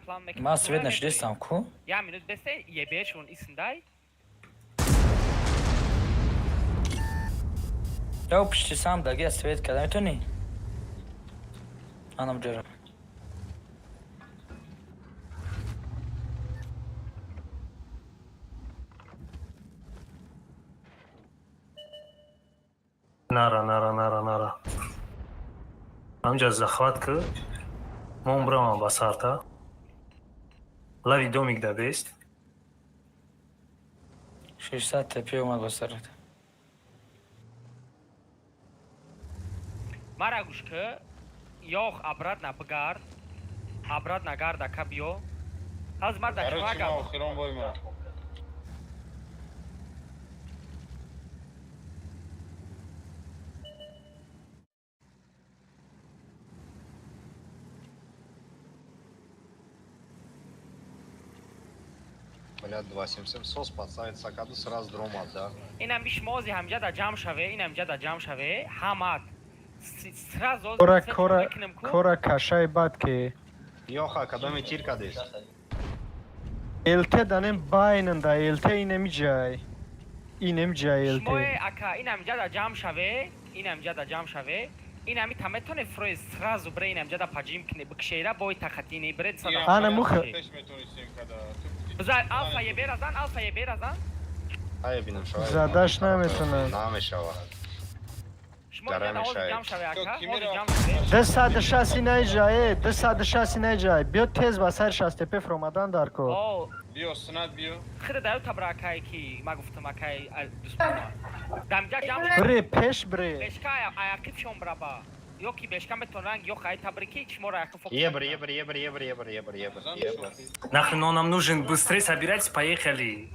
plan mekan. Mas видно, что здесь самку. Я минут бесте ебеш он исындай. Я почти сам да, я свет, когда это не. Анам джера. Nara. Amca захват că mă umbrăm basarta. La videomic de vest. 60 тепе умал басарат. Марагушка ёх обратно бгар. Обратно гарда кабио. Хазмарда чмага. Хром бойма. Блядь, 2700 подставить сакаду сразу дрома, да? Инам биш мози ҳамҷада ҷамъ шаве, инам ҷада ҷамъ шаве, ҳамат. Сразу Кора кашай бад ки. Йоха, кадоми тир кадеш? Элте данем байнанда, элте инем ҷай. Инем ҷай элте. Шмое ака, инам ҷада ҷамъ шаве, инам ҷада ҷамъ шаве. Инами таметоне фроз сразу бре инам ҷада паҷим кне бикшера бой тахатини бред сада. Ана муха. Бзай алфа еберазан, алфа еберазан. Ай, бинем шавай. Задаш наметонам. Намешава. Шмо ҷада ози ҷамъ шаве ака, ози ҷамъ шаве. 260 наҷай, 260 наҷай. Биё тез ба сайр шастепеф ромадан дар ко. О, Био, снад био. хида даю табра акай ки ма гуфтам акай дӯстона. Дамҷа ҷамъ шаве. Бре, пеш бре. Бешка аякиф шомбраба. Ё ки бешка метон ранг, ё хай табрики шморо аякиф фокус. Ебр. Нахрен нам нужен быстрее собирать, поехали.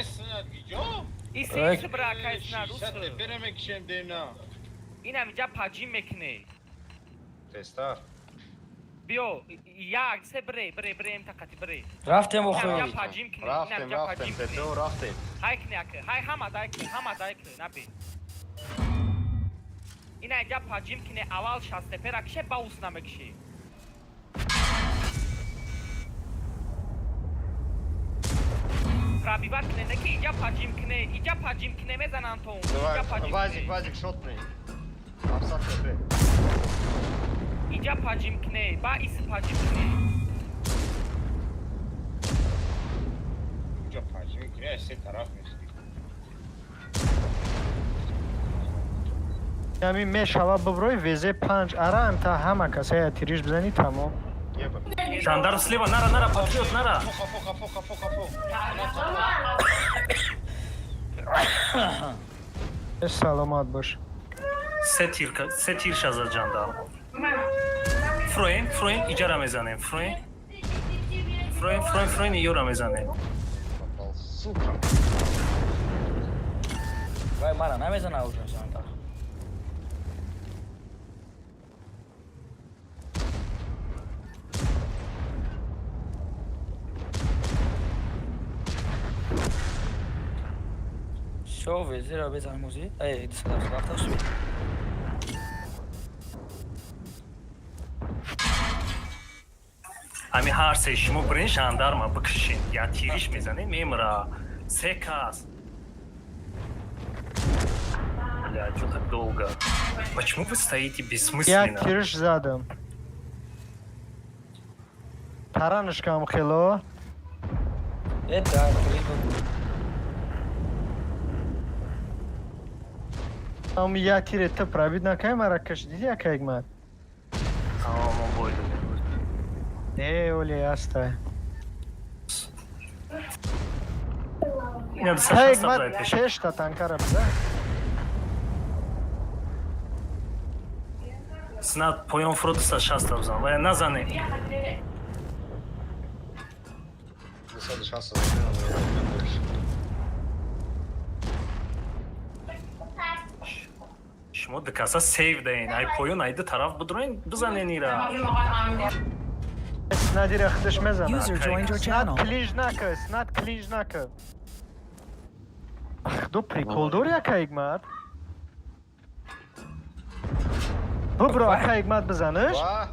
Снад био. исис бра акай снад Шат берем кишем демна. инам ҷа паҷим мекне. Теста. биё як се бре эмтақати бре. Рафтем инам ҷа охои. паҷим кне, Рафтем, инам ҷа паҷим кне. петро рафтем. ҳай кне ака, ҳай ҳама дай кне наби. инам ҷа паҷим кне аввал шастепера кише ба ус намекиши. пробиват кне неки иҷа паҷим кне мезанам то иҷа паҷим кне. Вазик, шотный. Апсат тепе. иҷа паҷим кне ба ис паҷим кне. Джо паҷим кре се тараф меши. Ями мешава биброй везе 5 арам та ҳама касая тириш бизани тамом. Ебр. Жандарм слева, нара, патриот, нара. Фо. Саломат бош. Се тир шазад жандарм. Фроен, иҷара мезанем. Фроен, иёра мезанем. Попал, сука. Вай мара намезана уже санта. Шо везира безан музи? Эй, дисадаш рафташ. ҳами ҳар се шумо бирин жандарма бикшишен. Я тириш мезанем, мемра. Се кас. Блядь, вот так долго. Почему вы стоите Як бессмысленно? тириш задам. Таранышкам хело. Это клипа. Ам я тире та пробит накай маракаш диди якайг ман. Tamam buydu. Оли аста. Я Хайг Саша ман оставляет. шешта танкара биза. Снад поён фруд Саша оставзам. Назане. Высады шасса. Шумо дикаса сейв даин. Ай поён айда тараф будроин бизанен ира. Снадира хтыш мезана. User joined your channel. Снад клинжнака. Хто прикол дори якайг ман? Бубро якайг ман бизаныш? Ва.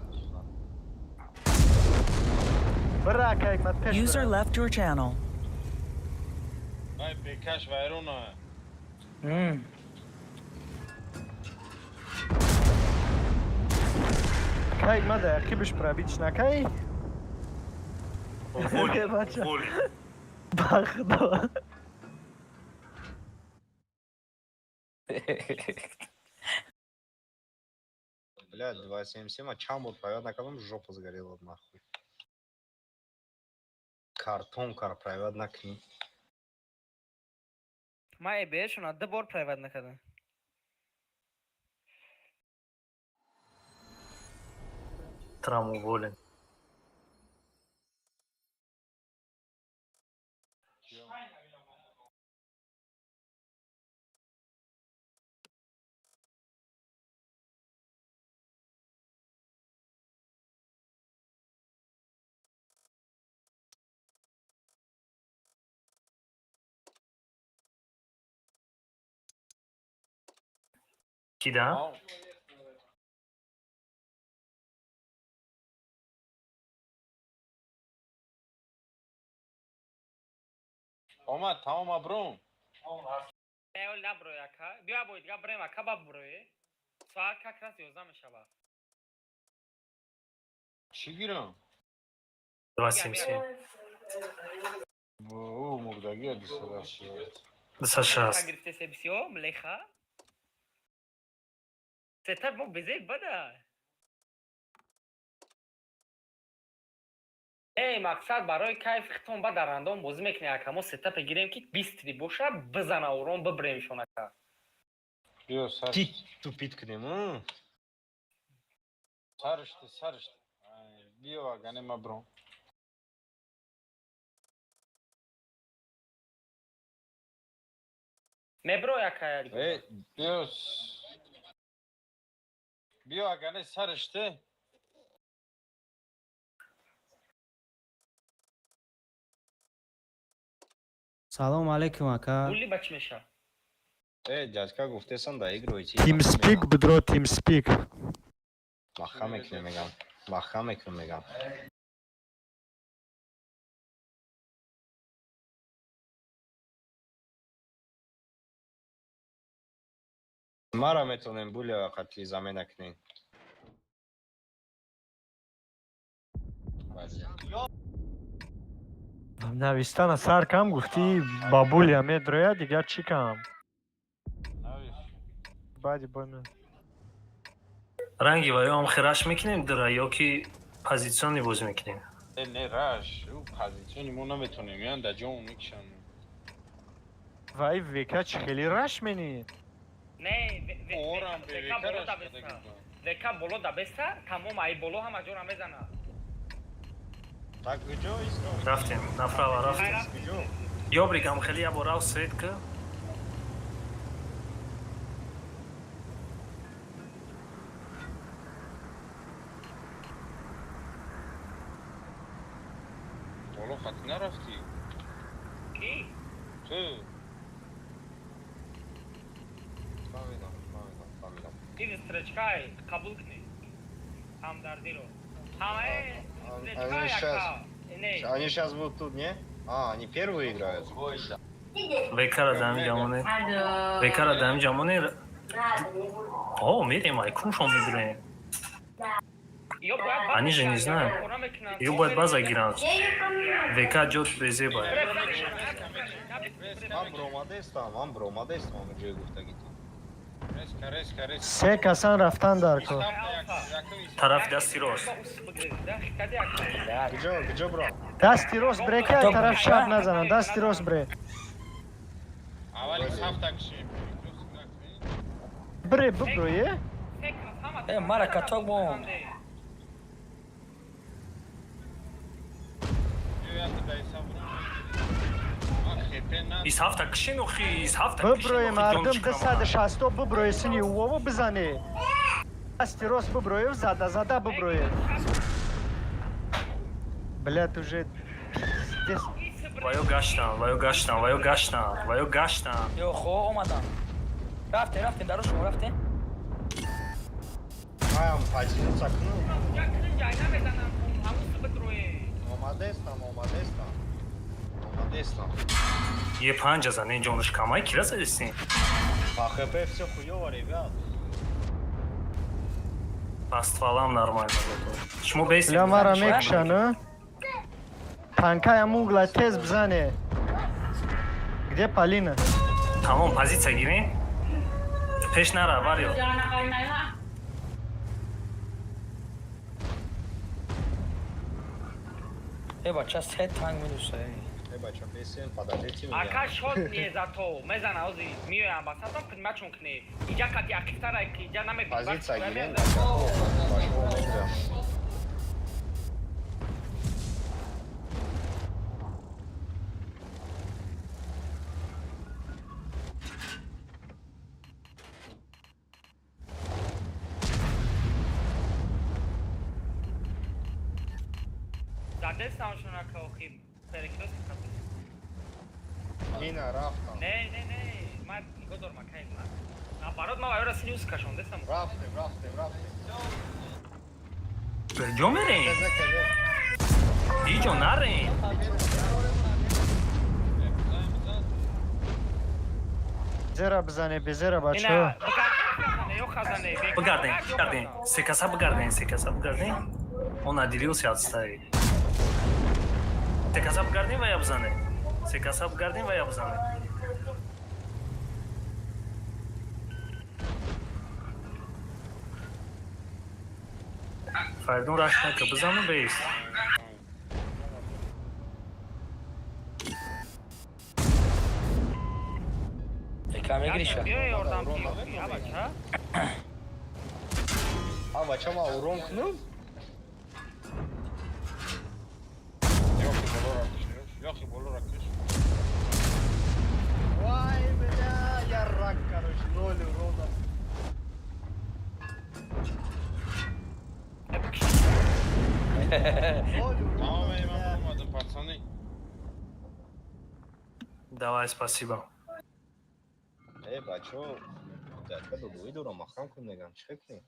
برا کایک مت پیش User برا. left your channel. Ay bekaş vayrona. کایک مت عقیبش برا بیچ نکای. Уволен, Бача. уволен. بخدا. Блядь, 2.77, а чамбут, проводная колонка, жопа сгорела нахуй. Картон, проводная книга. ما بهشون عده بار پرایوت نکردم. Трам уволен. Кида? Oma tamam abrum. اول نبرو یکا بیا باید دیگه بریم اکا با بروی ساعت که کراس 11 شبا Çi giram? 2.77. Oo murdagi disalash. 260. گرفته سبسیو ملیخا ستر مو بزید بده ای مقصد برای کیف ختم با در اندام بازی میکنه اکا ما ستر بگیریم که 20 ری باشه بزنه اوران ببریمشون اکا Yo sar. Ты тупит к нему. Sarıştı. Biyo ganem abrum. مبرو یکا Biyo gane sarıştı. سلام علیکم اکا. گولی بچ میشه Дядька, гуфтесан да игройте. Team speak bro, team speak. Mahkam ekle megam. Mahkam ekle megam. Mara metonen bulya qatli zamenaknin. نویستن سر کم گفتی بابولیا میدرویا دیگر چی کم بعدی بایمن رنگی وایو هم خراش میکنیم در یا که پوزیشنی باز میکنیم. Ne raş. O pozisyonu mu نمیتونیم یان در جون میکشن. وای ویکا چی خیلی رش منی نه اورام به وکا بولو دا وکرش بستا وکا بولو دا بستا تمام ای بولو هم اجور میزنه Так где искал? رفتیم نفراوا رفتیم. خیرم یا بریگم خیلی یا براو سید که Oğlum xat nerafti? کی Tu. Фамилия. این استرچکای قبول کنی هم دردی رو همه استرچکای щас- اکا نه Они сейчас будут тут, не? А, они первые играют? بکر دم جامونه بکر دم جامونه او میریم ای کنشون میبریم Они же не знают. Ее будет база грант. ВК جد بزی باید. Амбро Модест вам уже гуфта гити. Reska. سه کسان رفتن در کو طرف دستی راست. Где бро? دستی راست بره که ای طرف شب نزنن دستی راست بره Avali safta kişi. بره ببرویه مرا کتاک بوم. ایس هفته کشین اخی ایس هفته ببروی مردم 260 ببروی سنی اوو بزنی دستی راست ببروی و زده ببروی بلد уже وایو گشتن. یو خو اومدم. رفتین درو شما رفتین. Маям позицию цакнул. Omade-stam. یه 5 زنه اینجا اونش کمایی کی раз ресин. По ХП все хуёво, ребят. По стволам нормально. Шумо бейсинг. ля мара мекшану. Танкая мугла тез бзане. Где Полина? Тамом позиция гирин. Пеш нара, варио. бача се танк минуса. Бача, бесен, подождите меня. Ака шот не зато мезана ози миоям басатам примачункне. Иҷа кати актара ки иҷа наме Позиция гирин, да, готово. Пошел на тебя. Задестам шуна кохи перекрес капи. Мина, рафтам. Не, ман годор макай ма. Наоборот, ма вайра синюс кашон дестам. Рафты. Куҷо мерем? Иҷо нарем. Зера бзане, безера бачо. Ина бигарден ё хазане. Бигарден. Секаса бигарден. Он адилиус ядстай. Секаса бигарден ва ябзане. Файдун рашна ка бизану бейс. Ekame girişa. Биёй ёрдам ки я бача. А, бачама, урон кнул? Ёхи боло ракеш. Вай, бля, я рак, короче, 0 урона. Tamam ey, ben vurmadım parçanı. Давай, спасибо. Бачо, дядька додуй дурам, махрам кун мегам, чӣ фикр кунӣ?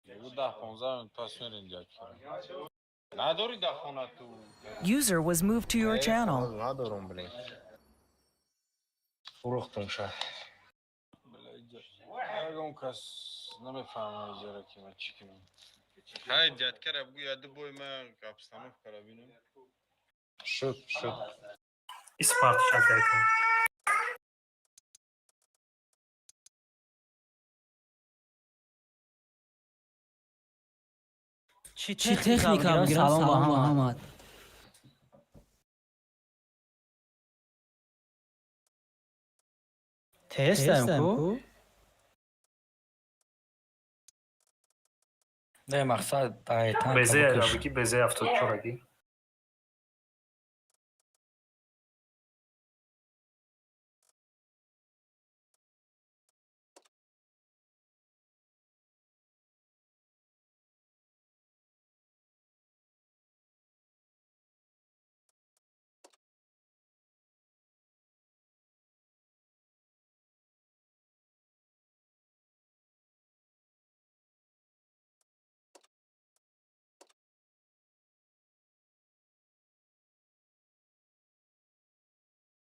Бегу 10-15 минут пас мерем дядька. Надори да хона ту. User was moved to your channel. Надорум, блин. Фурухтум ша. Ягон кас намефаҳмад иҷара ки ман чӣ кунам. Ҳай дядькара бугӯ яду бой ман обстановкара бинам. Шуд. Испарт шакайка. چی تکنیک هم گیرم سلام محمد تستم کو نه مقصد دای tank. Безе рабики, безе авточораги.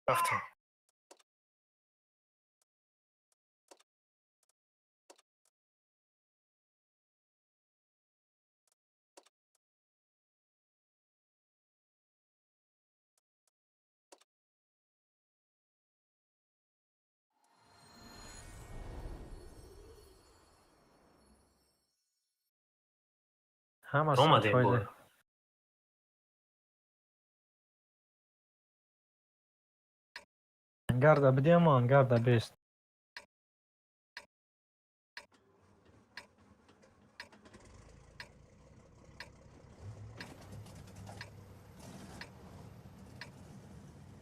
Рафтам. Hamma Омадем бо. Ангарда бидем, ангарда бест.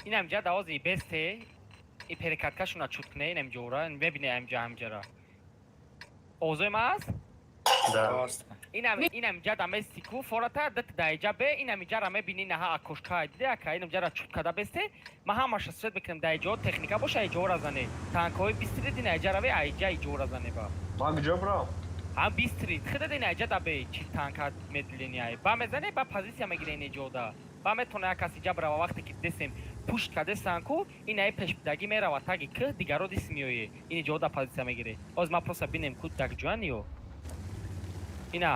инам ҷа давози бесте и перекаткашуна чуткне инам ҷора бебине амҷа ҳамҷара озоим аст Да. Инам ҷада местику фората дат даиҷабе инам ҷара мебини наҳа акошка диде ака инам ҷара чуткада бесте ма ҳамаша свет мекунам даиҷо техника боша иҷора зане танкҳои бистри дина ҷараве аиҷа иҷора зане ба Ма куҷо бро? ҳам бистри хида дина ҷада бе чи танка медилиняй ба мезане ба позитсия мегирен иҷода ба метона як каси ҷабрава вақте ки десем пушт каде санку инаи пешбидаги мерава таги к дигаро дис миёе ин иҷода позитсия мегире оз ма просто бинем ку дагҷуаниё ина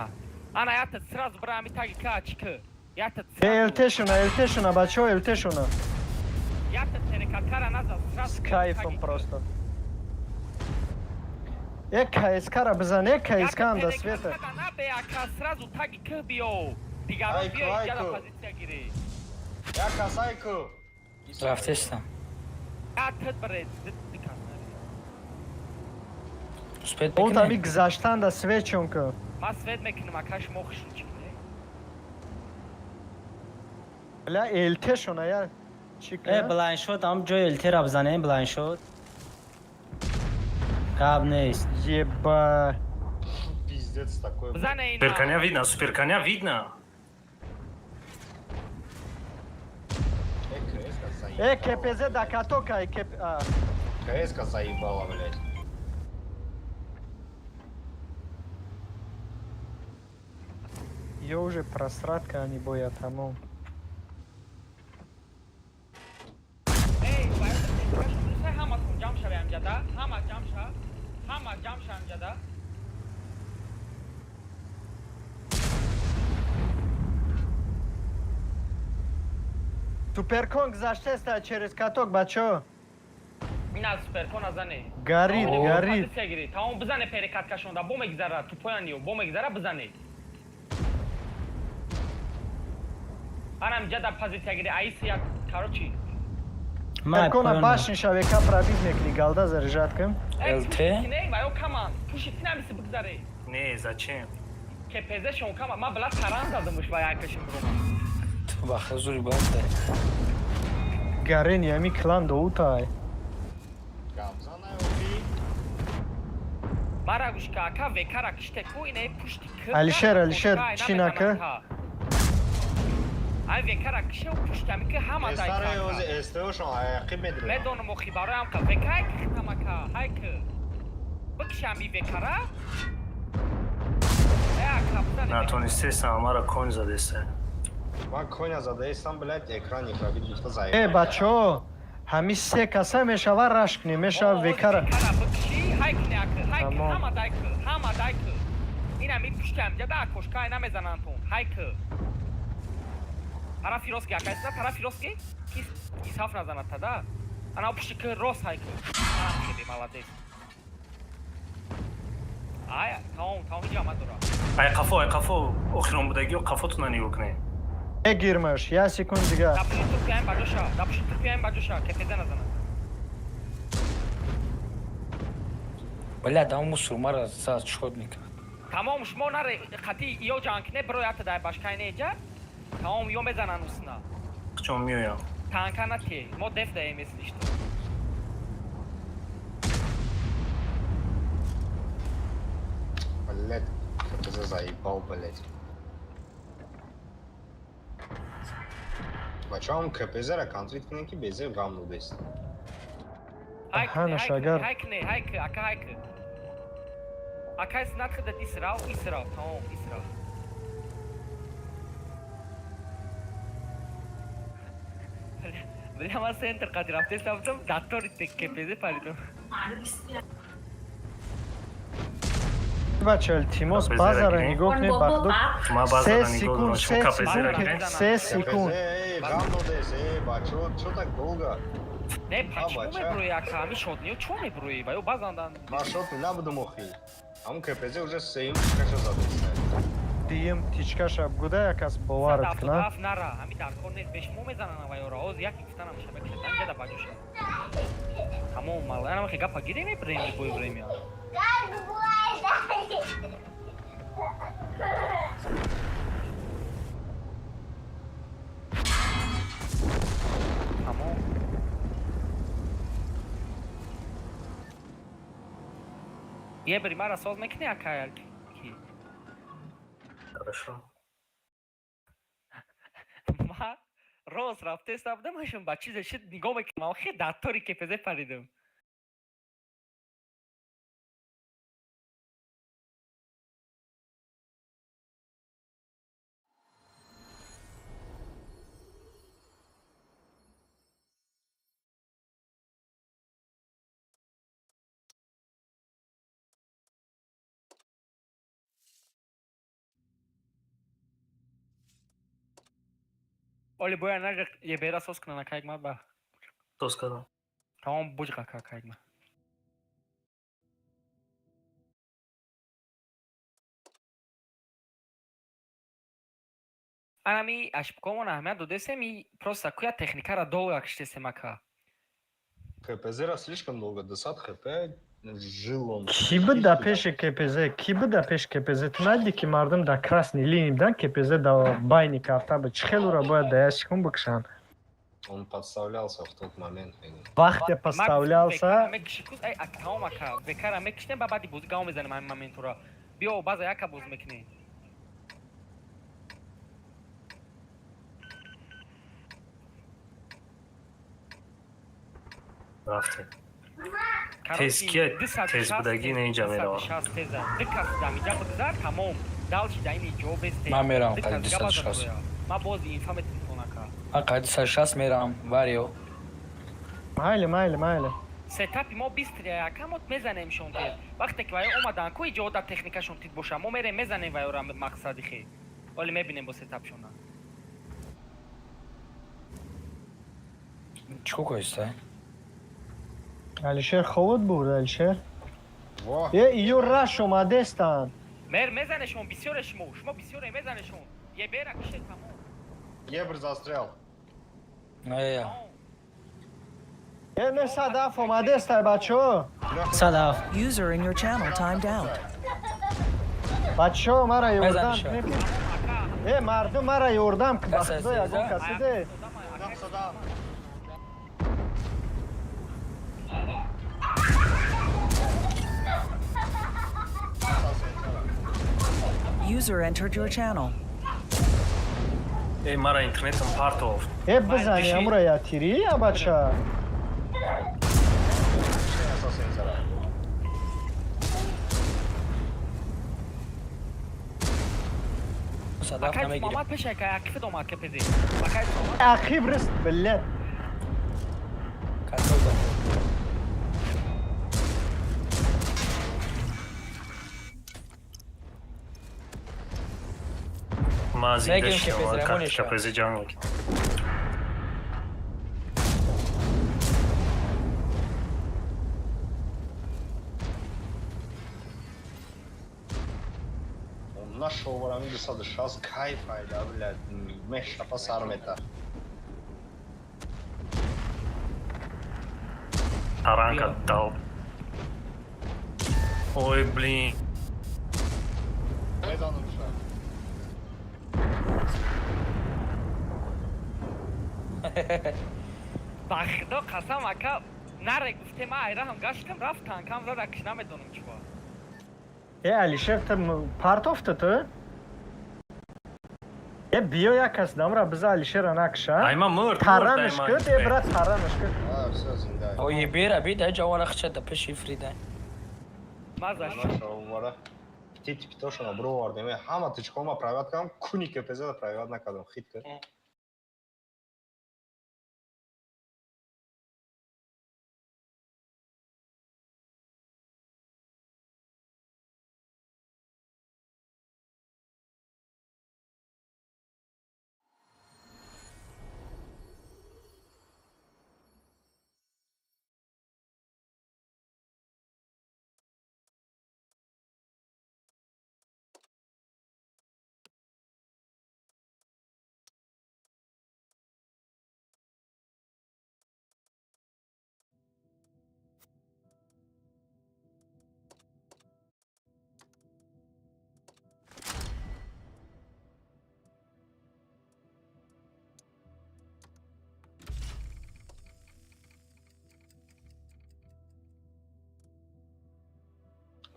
ана ятат сразу брами таги к ачки ятат Элтешуна, бачо, элтешуна. ятат перекаткара назад сразу С кайфом просто. КСК-ра бизан, КСК-ам до света. набе ака сразу таги к биё дигаро Айку, биё иҷада айку. позитсия гире Я касайку. Рафтестам. ятат бре дикаснар Успет Олд ами бекине. гузаштан до свет чунку. ма свет мекунам акаш мохишун чикне Бля, элтешуна я. بلند شد هم جای التی را بزنه بلند شد قبل نیست Еба. Пиздец такой. блядь. бзане ина Супер коня видно. КС-ка заебала. КПЗ до катока, КС-ка заебала, блядь. Ее уже просратка, а не боя тамом. эй баяда ҳаматон ҷамъ шаве амҷада ҳама ҷамъ ша амҷада Суперкон гузаштест через каток, бачо. ина суперкона зане Горит. позитсия гири тамом бизане перекаткашонда бо мегзара тупояниё бо мегзара бизане анам ҷада позитсия гири аиси як корочи Суперкона башни шаве капра биднекли галда заряжаткам. ЛТ? ваё каман пушити намиси бигзаре Не, зачем? кпз шон кама ма била таран задамуш ва якашим бурума Tu ba хазури бад дар. Гарен ями клан доутай. Гамзана ёби. мара гушка ака векара киштеку инаи пушти к Алишер, чи нака? ай векара кишев пуштами ки ҳама Эстара ёзи дайка эстеошон аяқи медрем. медонам охибароям ка векай хитамака ҳай ки бикишами векара Натонистестам ҳамаро конь задеста. Ма коня задаистам, блядь, экрани пробит бифта заебала. Бачо. Ҳами се каса мешава рашкни, мешава векара. бикиши ҳай ки неаки ҳай ки Тамом. ҳама дайки инами пуштам ҷада акошкай намезанантон ҳай ки тарафи ростки акайса тарафи ростки кис ҳаф назанадтада ана пушти ки рост ҳай ки шуди маладес ай тамом ҳиҷ ама дора Ай қафо охиронбудагиё қафотуна нигоҳ кунед. Гирмаш, я секунд дига. дапуши туркияем баҷоша кпз назанад Бля, да ему сурмара зад шод мекард. тамом шумо наре хати ё ҷанкне биро ята дай башкайне ҷа тамом ё мезанан усна Чон миёям. танка нате мо деф даем если что Блядь, КПЗ заебал, блядь. Бачоам КПЗ-ра контрит кунем ки безев гамну дест. Аҳа, нашагар. ҳайкне ака ҳайки акай снатхида исрав тамом исрав бля ма сентр қади рафтестам дактори кпз паридам Бачо, Тимос КПЗ базара рагни. нигоҳ кунед бахдук. Ма базара 3 нигоҳ секунд, дорам. Шумо 3 КПЗ рагни? секунд, 3 секунд. КПЗ, гамну дест, бачо, чо так долго? не почему бача. меброи ака ами шодниё чо меброи ва ё базандан Ма шот набудум охи. Ам КПЗ уже сеим тичкаша задест. Дием тичкаша буда якас боварат кна. даф нара ами даркор нест бешмо мезанана ва ёра оз як гифтанам шабекшедан ҷада баҷоша тамом мал анам хе гапа гиреми бреми бой время тамом ебри мара соз мекунӣ акаял ки Хорошо. من راست رفته استفدامشون با چیزش نگاه میکنم خیلی دستاری که پزه پریدم ولی باید نگه یه بیره ساز کنن که ما با Что сказал? تمام بوجه که ما Ами ашпкомон аҳамият додесем просто куя техника ра долго киштесем ака. ХПЗ слишком долго, до 100 хп жил он. Ки буда пеши КПЗ? Ки буда пеш КПЗ? Ты найди ки мардам да красной линии дан КПЗ да байник автобус. Чхелура боя да ящиком бакшан. Он подставлялся в тот момент. Вахте поставлялся. Ай атаом ака. Бекара мекиштем бабади буз гау мезанем ҳамин моментура. Биё база яка буз мекни. Рафте. Тез кия тез будагӣ не инҷа меравад. Дикасдамиҷа будзар тамом. Далчи да ини ҷобесте. Ман меравам қайди 260. Ма бози инфамет мекунака. Ман қайди 260 меравам. Варио. Майли. Сетапи мо бистрия якамот мезанем шон тез. Вақте ки ваё омадан ку иҷода техникашон тид боша. Мо мерем мезанем ваёра мақсади хе. Оли мебинем бо сетапшона. Сколько есть, Алишер ховод буд, Алишер. Во. Юраш омадестан. Мер мезанешон бисёре шумо бисёре мезанешон. Е бера кише тамом. Ебр застрял. Я. Не Садаф омадестай бачо. صدف User in your channel timed out. Бачо мара ёрдам. Ака. Мардум мара ёрдам ки Каса бахудо ягон сеза? каси де. User entered your channel. Мара интернетам партов. Бизани амура я тири я бача. صدف Акай نمیگیریم. мамат пеша ка акиф дома кепези. Акай Ахи брист билет. Ман зинда Нагирем шидам, КПЗ, как Рамонеша. КПЗ ҷанг. Он нашел ворамиду сады шас кайф айда, блядь. Меша по сармета. Таранка дал. Ой, блин. Майданом шаг. бахдо қасам ака наре гуфтем айра ҳам гаштам рафтан кам зада киш намедонам чӣ бо. Алишер ты партофта ты? Биё як кас дамра биза Алишера накша. Айма мурд. Таранаш куд, брат таранаш куд. Все, зинда. Ой, бира, бида, джавара хчата, пеши фрида. мазаш Нашел вора. Птити питоша на бру вардем. Хама тичкома правят кам, куни КПЗ да правят накадам. Хитка.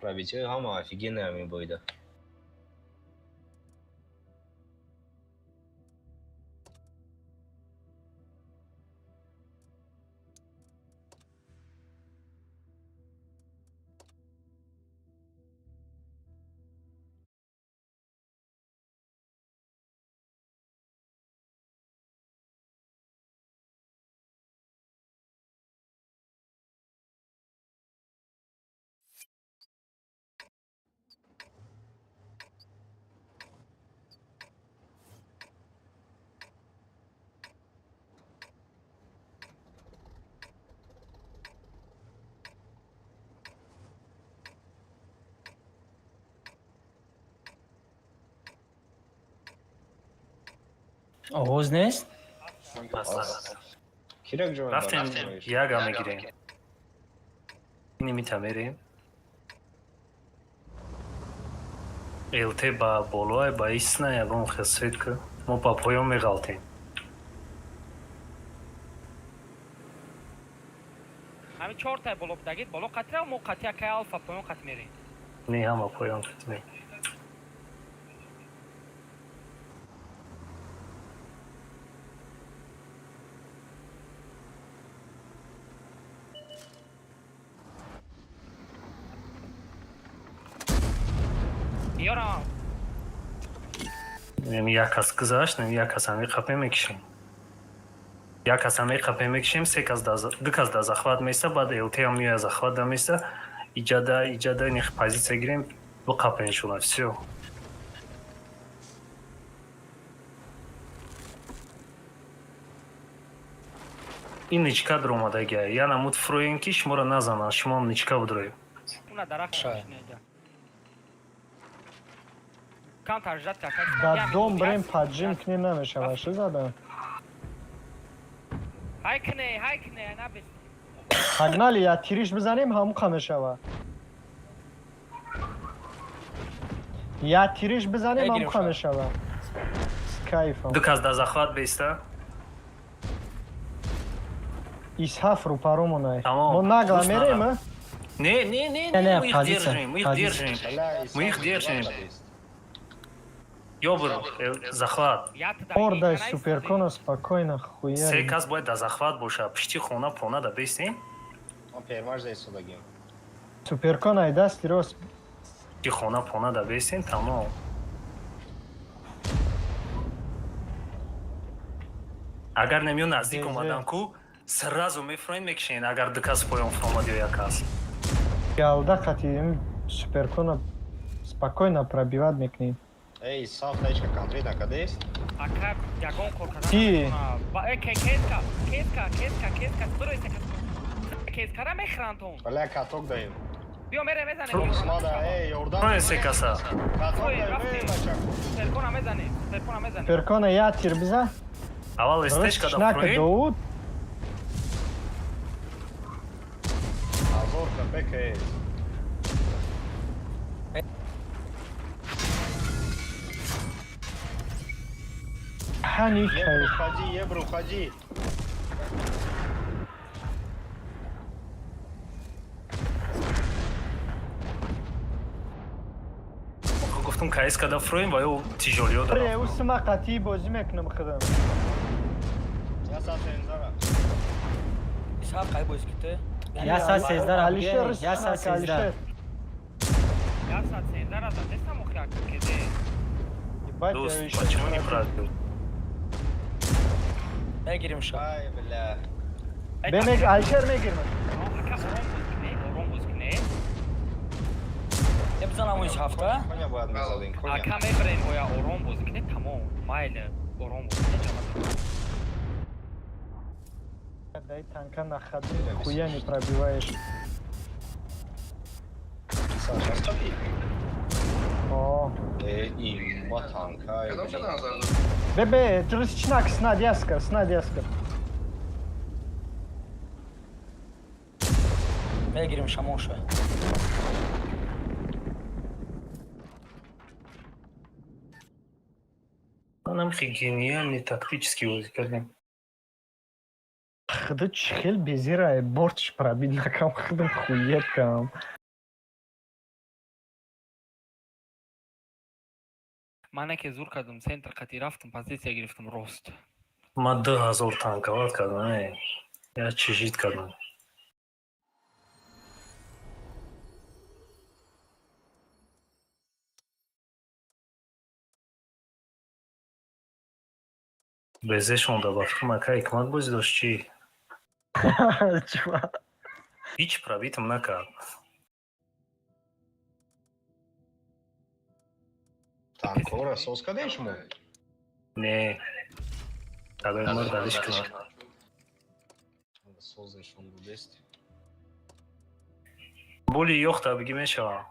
Правитель Гама офигенный ами бойда. آغوز نیست؟ کیرک جو رفتیم یاگا میگیریم اینی میتمیریم الته با болоай ба исна ягон хисет ки мо ба поён меғалтем همین 4 تا بالا بدگید بالا قطره و مو قطعه که الفا پایان قط میرین не ҳама поён китме یارم як кас гузаштем як кас ҳами қапе мекишем як кас ҳами қапе мекишем ду кас да захват места баъд элтеам меоя захват да места иҷада ини позиция гирем буқапем шуна всё ин ничка дуромадагия яна мут фурӯен ки шуморо назананд шумоам ничка будроем اون درخت شاید. اینجا کام ترجمه کرد در دوم بریم پاجیم کنی نمیشه باشه زدم های کنه نبست پگنالی یا تیریش بزنیم همون خمه شوه یا تیریش بزنیم همون خمه شوه کیف ду кас да захват беста اسحاف رو پارومونای تمام. ما نگلا دوست میریم ندارم. не نه، мы их позиция, держим мы их позиция. держим Мы их держим. ёбур захват ордай суперкона спокойно се хуяри кас бояд да захват боша пишти хона пона да бестем ما پیرمرز ایستادگیم суперкона дасти рост пишти хона пона да бестем тамом агар намиён наздик омадан ку сразу мефроин мекишен агар ду кас поён фромад ё як кас ялда қатиим суперкона спокойно пробивать мекнем ای صاف تایچka конкретно къде есть ака ягон коркадан Ти. кеска сброй се кеска ра мехрантон бля каток даим био мере мезане смада ей ярдам фроин се каса каток даим ей бачак перкона мезане суперкона я тир биза аввал эстешка да шнака фроин доуд азор капек ей ҳани кайф ходи ебру ходи гуфтум каиска да фроин ва ё тижолиё дорам реусма қатии бозӣ мекунам худам я сасензара исҳақ қай боз ките я сад 13 ра алишер буге я сад 13 алишер я сад сендара да дестам охя кеде ебать дӯст я ещё почему не не правду мегирим шо ай бля бемек алишер мегирман ака ором бузкне я бизанам он исҳафта коня бояд мезадин коня ака мебрем оя ором бузкне тамом майли ором бузкне дай танка на ходу хуя не пробиваешь саша стои о ей ба танка ай бля бебе трусичнак снадяскар мегирим шамоша манам хи гениальный тактический бозӣ кардем худо чихел безирай бортиш пробить накам худам хует кам мане ке зур кардам центр қати рафтам позиция гирифтам рост ман 2000 танковат кардам я чижит кардам безе шонда ба фикр мака ҳикмат бозӣ дошт чӣ чувак ҳеҷ пробитам накард танкора соз кардем шумо не агар мо далиш кунад созешон будест боли ёхта бигӣ мешавам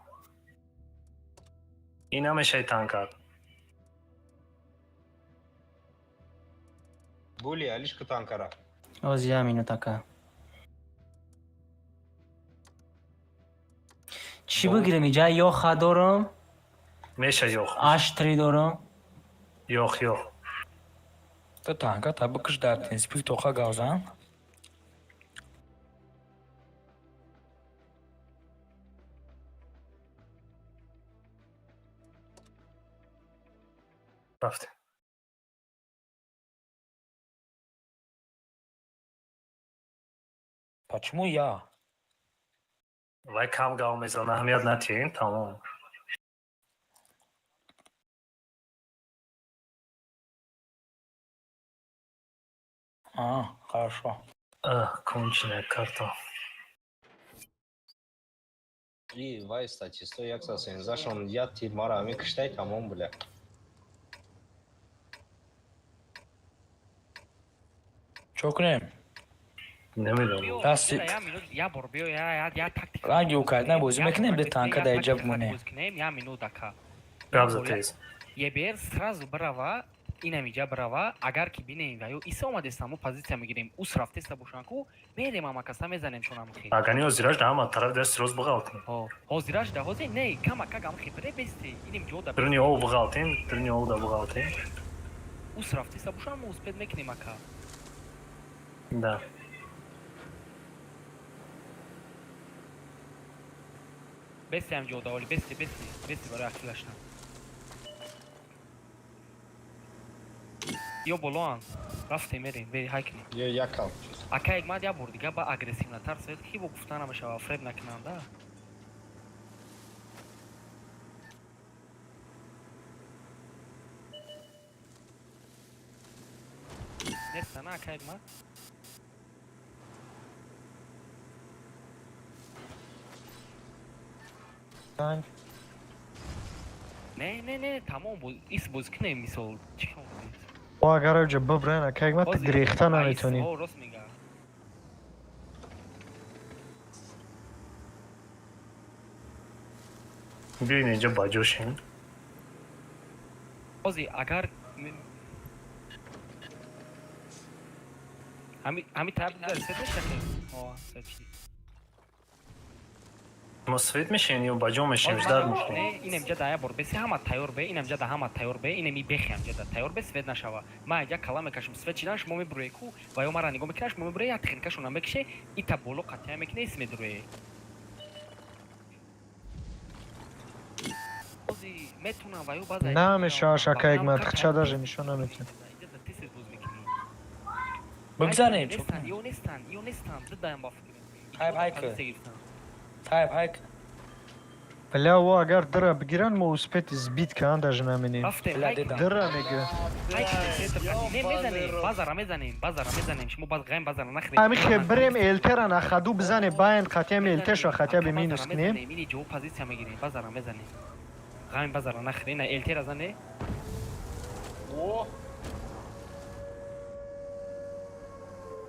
ин намешавад танкад Були, Алишка Танкара. Oz ya minutaka. چی بگیرم اینجا یا خا دارم Meşe yok. اشتری دارم Yok yok. Të tanka, ta bëkësh dartin, s'pik toka gauzan. رفتیم. Почему я? وای کم گاو میزان اهمیت ندین تمام. Хорошо. Конченая карта. И вай, кстати, стой, я, кстати, зашел, я Тимара, а мы кыштай, тамам, бля. Çoknem. نمیدونم. Lastik. یا برو بیا یا تاکتیک Hangi ukaydan bozum ekinem de tanka da ecab mune. я минутака Габза тез. ебер сразу брава инамиҷа брава агар ки бинем ва ё иса омадестаму позиция мегирем ус рафтеста бошанку мерем амакаса мезанем шонамхи Агани озираш да ама тарaf дас роз бгалтин. ҳозираш да ҳозир не камака гамхи пребести инем ҷода Трни ол бгалтин, трни ол да бгалтин. ус рафтеста бошам успед мекунем ака Да. бести ам ҷода оли бести барои активлаштан ё болоан рафтем мерем бери ҳай кунем Я кал. ака ягмад я бор дига ба агрессивнатар свет ки бо гуфтана мешава фреб накунанда нестана ака ягмад не тамом ис боз кунем мисол чӣ با اگر اوجا ببرن که اگه تو گریخته نمیتونی راست میگه بیاین اینجا باجوشین. بازی اگر همین طرف داره سه میشه که ما سفید میشین یا باجو میشین وجدار میشین. اینم جدا یا بر بسی همه تیار به اینم جدا همه تیار به اینم می بخیم جدا تیار به سفید نشوا ما اینجا کلام کشم سفید چیدنش مو میبره کو و یا مرا نگاه میکنش مو میبره یا تخنکشون هم بکشه ایتا بولو قطعه میکنه اسم دروه بازی میتونم و یا باز نمیشه آشکه اگه من خچه داره میشون نمیتونی Bıgzane çok. çok. Yonistan ضدهم بافكر. Hayır hayır. بله و اگر دره بگیرن ما اسپیت زبید که انداج نمینیم دره میگه بازار شما باز غیم بازار نخرید همی خبریم التر نخدو بزنه باین قطعیم التش و خطعه به مینوس کنیم اینی جو پازیسیا میگیریم بازار میزنیم غیم بازار نخرید نه التر ازنه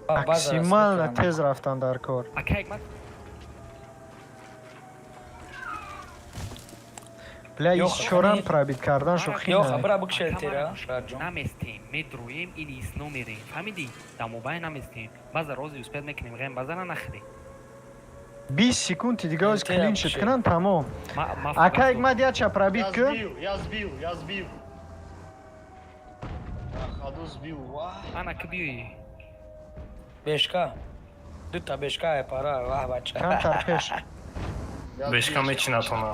ماکسیمال تیز رفتن در کار بله ایس چوران پرابید کردن شو خیلی Yok bırak bu şeltera. نمیستیم میدرویم این ایسنو میریم فهمیدی در موبایل نمیستیم بازار روزی اسپید میکنیم غیم بازار نخرید 20 секунд دیگه از کلین شد کنن تمام اکا یک مد یاد چه پرابید که Я сбил. На ходу сбил. انا کبیوی Beşka. Dütta beşka yapar vah bacca. کم ترپش بشکا میچینه تو نه.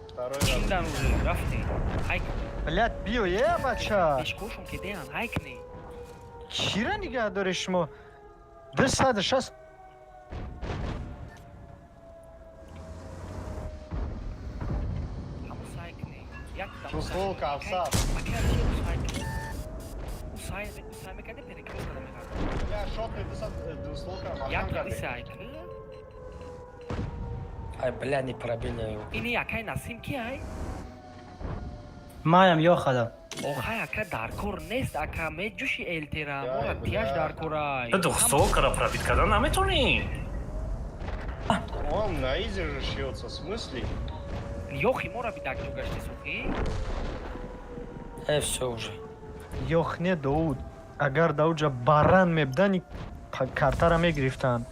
Второй چین раз. دانوزه رفتیم هایک بلد بیو یه بچه بشکوشون که دیان هایک نی چی را نگه داری شما 260 همون سایک نی یک دام Двустволка, овса. Усай мекаде перекрестка да мекаде. Я шотный двустволка, Як маханка. да сайк. Ay bля не пробили его. Ини якай насим ки ай? مایم یا خدا Охай ака даркор нест ака меҷуши элтера Я, мора бля. тияш даркорай. تو دختر را پرابید کردن نمیتونی. Он на изи же шьется, в смысле? Йохи мора бидак ҷугашти сухи. Все уже. یخنه داود агар да уҷа барран мебудани картара мегирифтанд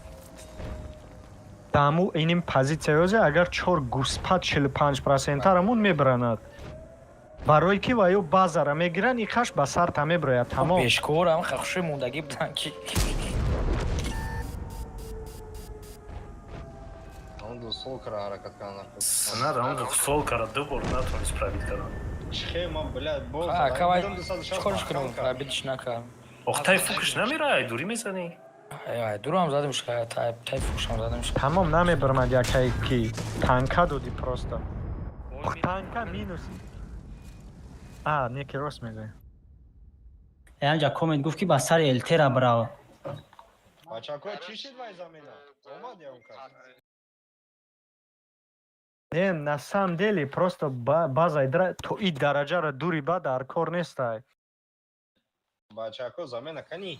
даму инин позитсияёзе агар 4 гуспат 45%-арамун мебаранад барое ки ваё базара мегиранд иқаш ба сарта мебирояд тамом бешкор ҳам хахши мондагӣ будан ки Он до сол кара ҳаракат кардан. Снад он сол кара ду бор натонис правит кардан. Чхема, блядь, боз. кавай чикорш кунам рабидиш накардам Охтай фукш намирай, дури мезани. дурам задим шаят тай фукшам задим шаят тамом намебарамад якае ки танка доди просто танка минус неки рост мегӯяд янҷа комент гуфт ки ба сари элтера брав Бачако, чӣ шид вай замина? Омад я он кас. не на самом деле просто базаи то и дараҷара дури ба дар кор нестай Бачако, замина кани.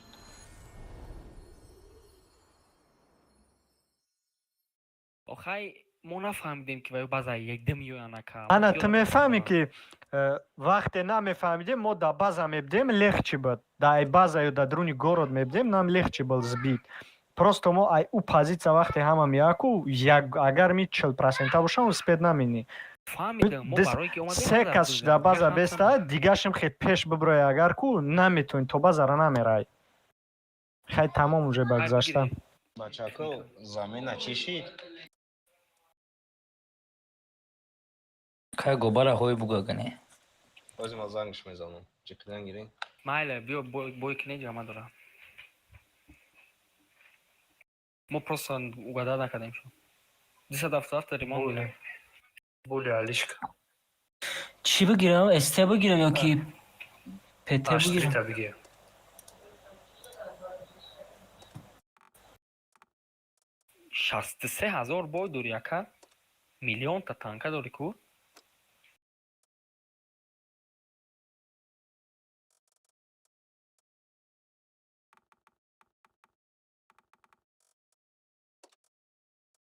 охай мо нафаҳмидем ки ваё база якдам ёянака ана ту мефаҳмӣ ки вақте намефаҳмидем мо да база мебудем легче буд да ай база ё да дуруни город мебудем нам легче был сбит просто мо ай у позиция вақте ҳама меяку агар ми 40% бошам успед намини фаҳмидам мо барое ки омадем се кас да база беста дигашим хед пеш биброя агар ку наметуин то базара намерай хай тамом уже багзашта Бачако, замина чӣ шид? кай гобара ҳои бугагане Ҳозир ман зангш мезанам. Ҷиқидан гирин. майле биё бой кине ҷама дора мо просто угада накардем шо 277 ремонт бинем Були алишка. чӣ бигирам ст бигирам ё ки пт бигирам Аштрита биге. 63000 бой дори яка миллионта танка дори ку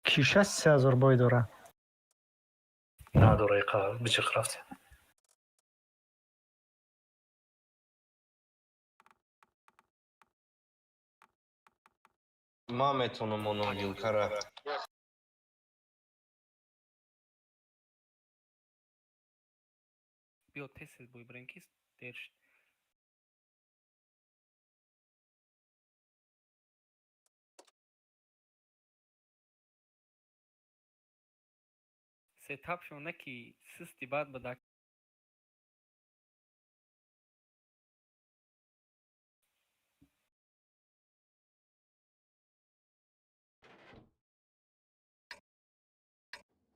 киша 3000 бой дора Надорай қа бичиқ рафти. Ман метавонам онам гилкара. биё тесел бой бирем ки дер шид сетап шона ки систи баъд ба дак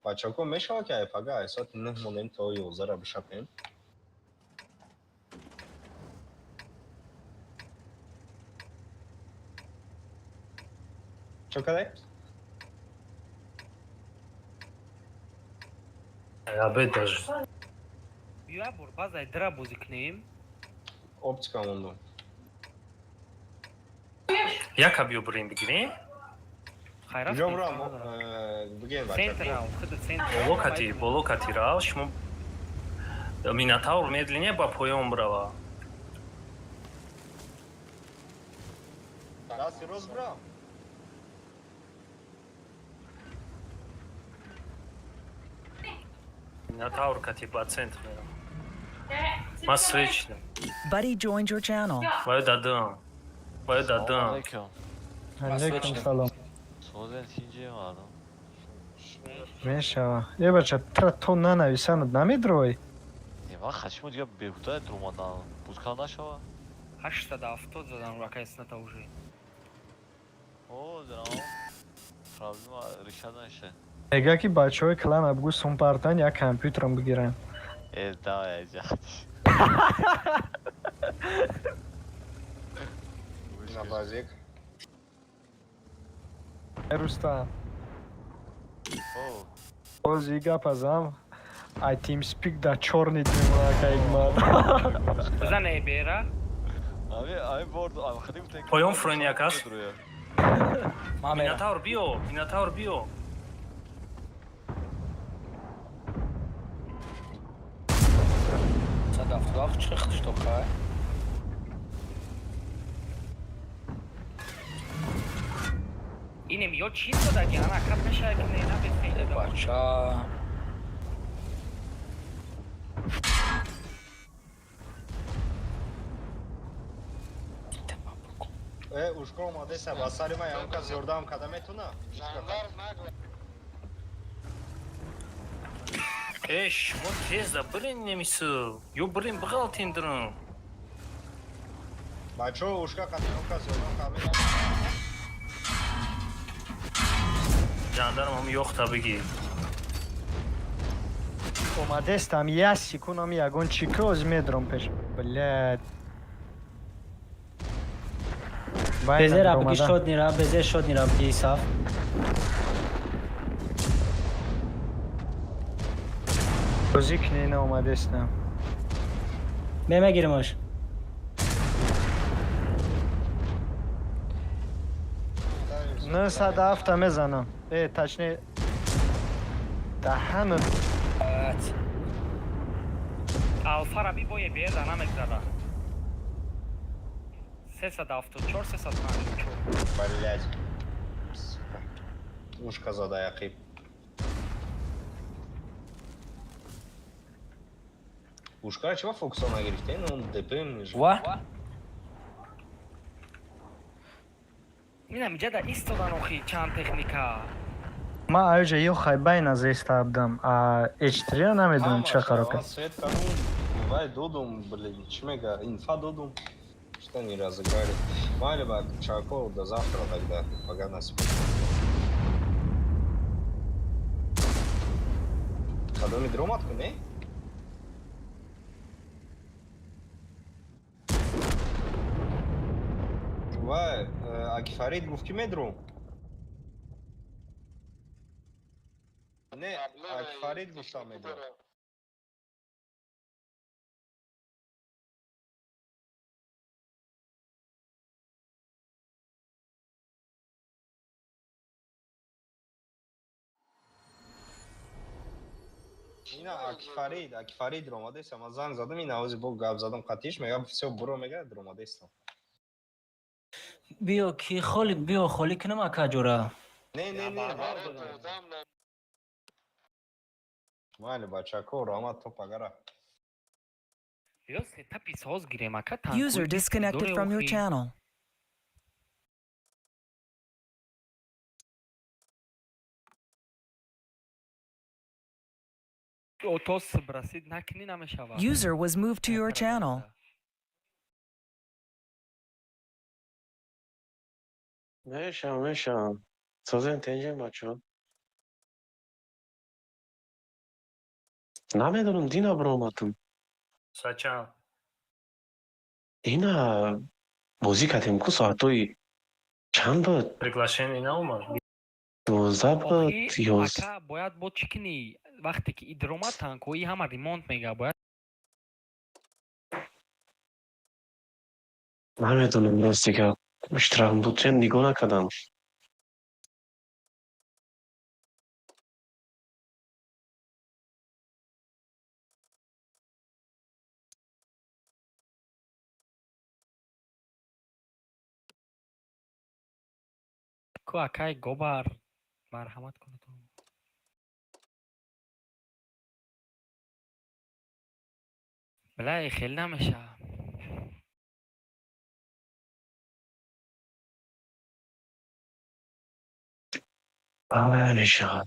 Бачако, мешавад ки ай пага ай соати 9 монем то 11 бишапем. Чо кадай? Абед даже. биё як бор базаи дра бозӣ кунем Оптика мондум. Яка биё бурем бигирем. хайраф Ҷо бурам, бигем центра бачако. худа центра Боло кати рав шумо Минотавр медлине ба поён брава. Дасти роз бурам. Минотавр кати ба центр мерам. Ма свечнам. Buddy joined your channel. Ваё дадам. Ваё дадам. алейкум салом Созен синҷе мардум. мешава е бача то нанависанад намедрои Нема хашимо дига беҳуда дурмадан пускал нашава. 870 задан рака сната уже О, ҷаноб. Проблема решад наша. мега ки бачаҳои клан абгӯ сумпартан як компютерам бигиранд Давай ҷад. На базик. рустам О, ози гапазам ай тимспик да чорни димакайгмад зане бера ами борд хадим тек. Поён фрон якас. ман мерам Минотавр биё, Минотавр биё. садафтуаф чӣ хиштока میاد چیز داد اگه انا کپ نشه که نه بسیده داد بچه ушко омадеса ба сари ман ям кас ёрдам када метуна шумо тезда бирин немису ё бирин биғалтин дурун бачаҳо ушка када ям кас ёрдам када метуна ҷандармам ёхта бигир омадестам ясси кунам ягон чикоз медром пеш блядь Безе рабги шод нира, безе шод нира бди саф. Бозик не омадестам Мемегиримош. не сада афта мезанам точне таҳанат алфараби бое беда намегзада 374 354 блядь ушка зада яқиб ушкара чива фокусо нагирифтен он дпм ва инам ҷада истодан охи чанд техника ман аёҷа ё хайбайна зестаабдам h3 намедонам ча қаро кард свет канун вай додум блин чӣ мега инфа додум что не разыграли майли ба чако до завтра тогда пога насиб кадоми дроматку не вай акифарид гуфт ки медром не акифарид гуфтам медром ина акифарид дромадестам аз занг задам ин авози бо гап задам қатиш мега все буро мега дромадестам Био ки холи био холи кинам акаҷура. не майли бачако роҳмат то пагара ё сетапи соз гирем ака User disconnected from your channel. отос брасид накини намешава User was moved to your channel. Мешам. Созен тенҷем бачо. Намедонам дина биромадам. сачан Ина бозӣ кардем ку соатҳои чанд буд? приглашение наомад 12 буд, охи 11. ака бояд бо чӣ кини вақте ки идрома танку и ҳама ремонт мега бояд Намедонам рост дига иштирокм буд чен нигоҳ накардам. ку акай гобар марҳамат кунед балай хел намеша мешавад.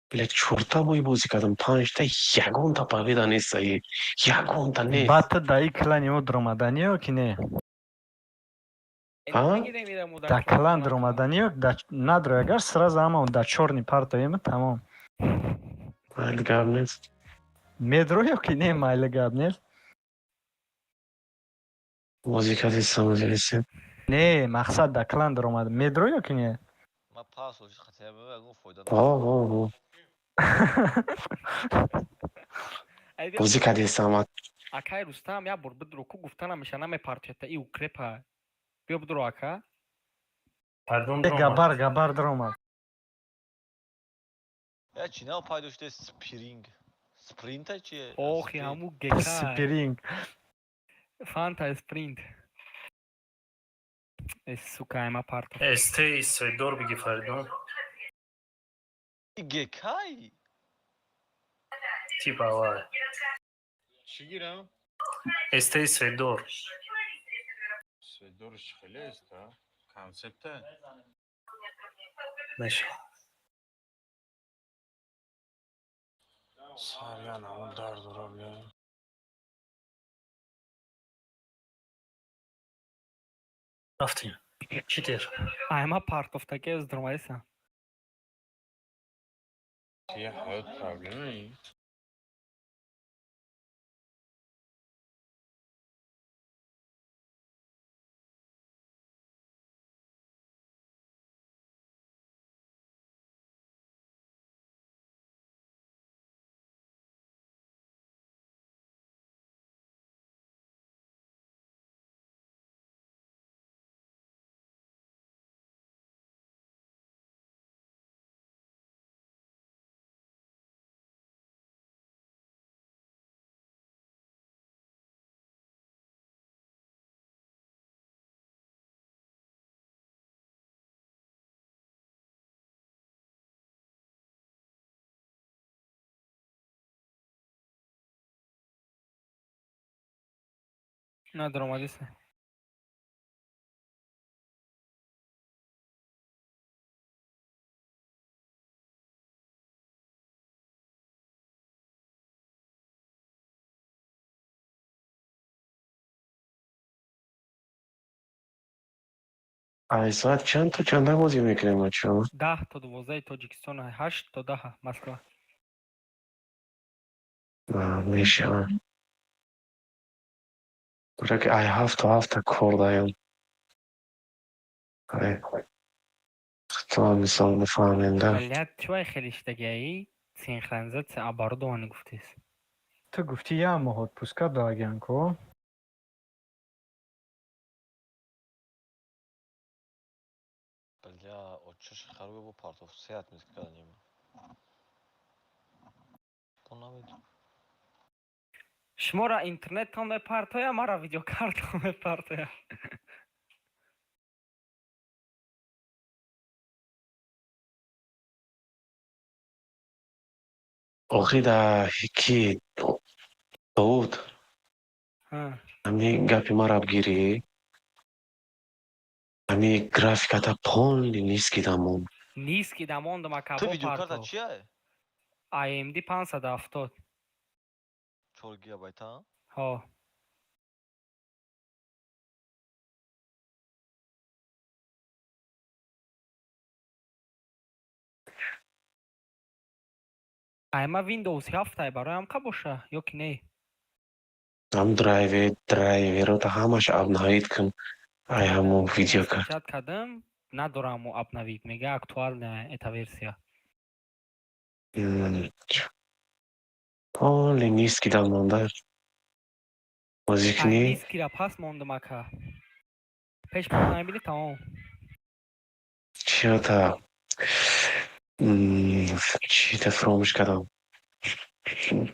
Блядь, чортабои бозӣ кардам 5-та ягонта победа нест. Ягонта нест. бата да и клани о дромаданиё ки не да клан дромаданиё да надро агар сразу ҳамаон да чорни партоема тамом Майли гап нест. медроё ки не майли гап не Бозӣ кардистам озирисем. не мақсад да клан дромад медроё ки не Ма пасош хотя бы агон фойда. Бозӣ кардистам. акай рустам я бор бидро ку гуфта намеша намепартията и укрепа биё бидро ака пардон габар дромад Я чинал пайдош де спринг. Спринта чие? охи ҳаму гека спиринг фанта спринт сука, айма парто. Este Svedor بگی فریدون گکای تی باور چی گیرم؟ Este Svedor دورش خیلی است ها کانسپته نشه سریعا اون درد رو بیارم رفتیم چی دیر Айма партовтаки здромайса. یه حیات پرابلمی نه درآمدیسه. ای ساعت چند بازی میکنیم بچه‌ها 10 تا 12 تاجیکستان 8 تا 10 مسکو. میشه برای که ای هفته کار داریم تو مثال نفهمیدم ملیت چوی خلیشتگی سینخرنزت عبارو دوانی گفتیست. تو گفتی یه ماه отпуска داگن کو бля очиш харобе бо партов сеят мисканим то навид شمارا اینترنت هم پرتایا مرا ویدیو کارت هم پرتایا. آخی در یکی بود ها همین گپی ما را بگیری همین گرافیکتا پولی نیست که دامون نیست که دمون دم то کباب видеокарта پرتو. чия AMD 570. 4 гигабайта ها айма Windows 7 برایم که باشه یا که نه. هم درایوی تا همش ابنهایید کن ای همون ویدیو کرد چت کردم ندارم و ابنوید میگه اکتوال نه اتا ورسیا. پولی نیست که دامون در موزیک ای نی نیست که را پس موندم که پیش پس نمیبینی تمام. چی تا چی تا فراموش کردم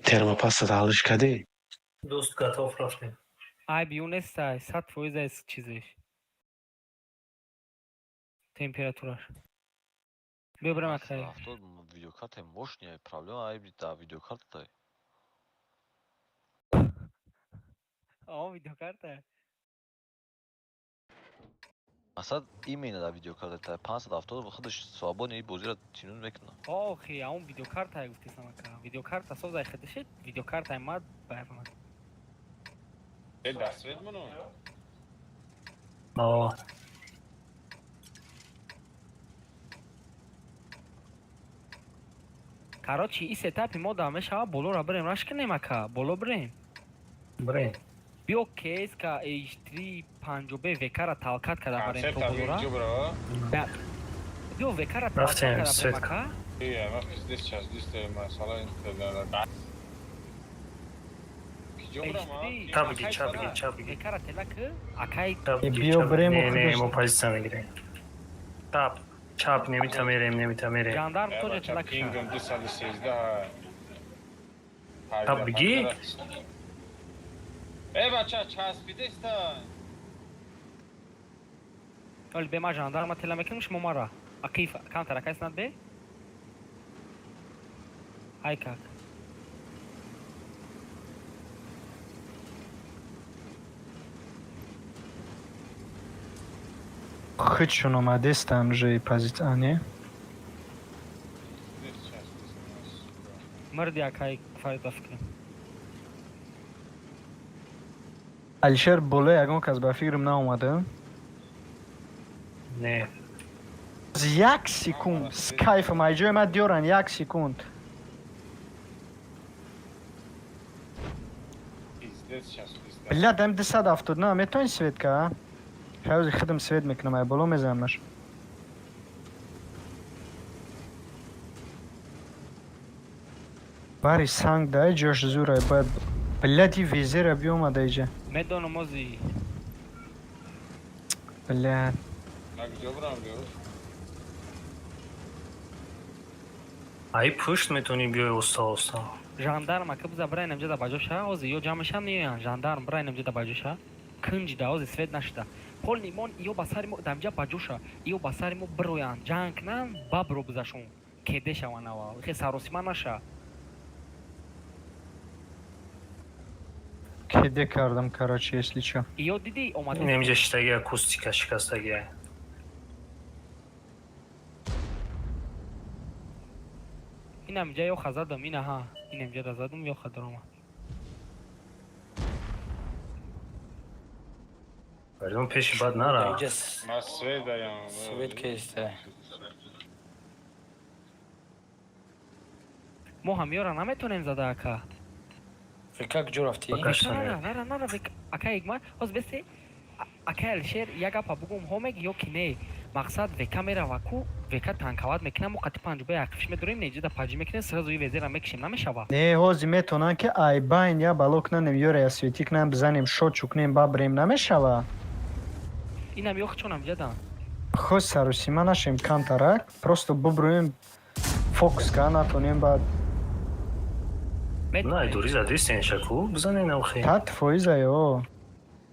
ترما پس تا حالش کردی دوست گتاف رفتیم ای بیونست 100% از چیزش температураш. ببرم اکای. 170 видеокарта мощная проблема ай да видеокарта آه ویدیو کارت. асад именно да видеокарта 570 ба худаш собони бозира чинун мекуна آخی اون ویدیو کارت های گفتی سمکا. ویدیو کارت ساز ای خدشه ویدیو کارت های ماد برمد. دستوید منو آه Короче, и сетапи мо да мешава боло ра брем раш кинем ака, боло брем. بریم Био кейс ка H3 50B векара талкат када барем то کانسپت боло ра. ویدیو برا Био векара талкат رفتیم када سوید брем ака. ایه ما پیزدیس چازدیس داریم مثلا اینترنت کجا برم ها؟ چپ بگی چپ بگی چپ بگی Векара телак акай چپ بگی بیو چپ بریم و نه نه خودش- ما پایستان میگیریم چپ نمیتونیم نمیتونیم жандарм ای тоже بچه телак پینگم 213 چپ بگی ای بچه چسبیده استن ولی به ما جاندارما تلا میکنمش ممارا اکیف کانتر اکایس نات به های کاک Хычун омадес там же позиция, не? مردی اکای فایت افکن Алишер бола ягон кас ба фикрам наомада. نه از 1 секунд с кайфом айҷои ма диёран 1 секунд. Пиздец сейчас пиздец. Бля, дам 270, на метоин светка, а? Хаузи хидам свет мекунам, ай боло мезанамаш. бари санг дай ҷош зурай бояд блядь визера биомада иҷа. медонум мози Блядь. Так, где брам, Лёш? ай пушт метони биёй оста жандарма ки буза брай намҷада баҷоша ози ё ҷамъашам меоян жандарм брай намҷада баҷоша кунҷда ози свет нашуда ҳол нимон ё ба сари мо дамҷа баҷоша ё ба сари мо бироян ҷанг кунан бабро бузашон кеде шаванава хе саросима наша кеде кардам карачи если чё. ё диди омади немҷа шитаги акустика шикастаги инамҷа ё хазадам ина ҳа инамҷада задум ё хадарома вале он пеши бад нара Just Ма сведаям. sweet case да. мо ҳам ёра наметонем зада ака Вы как ҷо рафтӣ? Покажи. нара ака игма ҳоз беси ака алишер як гапа бугум ҳо меги ё ки не мақсад века мерава ку века танкават мекунам мо қати панҷубаи акфиш медорем неҷида паҷи мекунем сразу и везера мекишем намешава Не, ҳози метонан ки ай байн я бало кунанем ёре я светӣ кунам бизанем шот чукнем бабрем намешава. инам ё хичонам ҷада Хос саросима нашем камтарак, просто бубруем фокус ка натонем баъд на дури задистен шаку бизане навхи тат фоиза ё.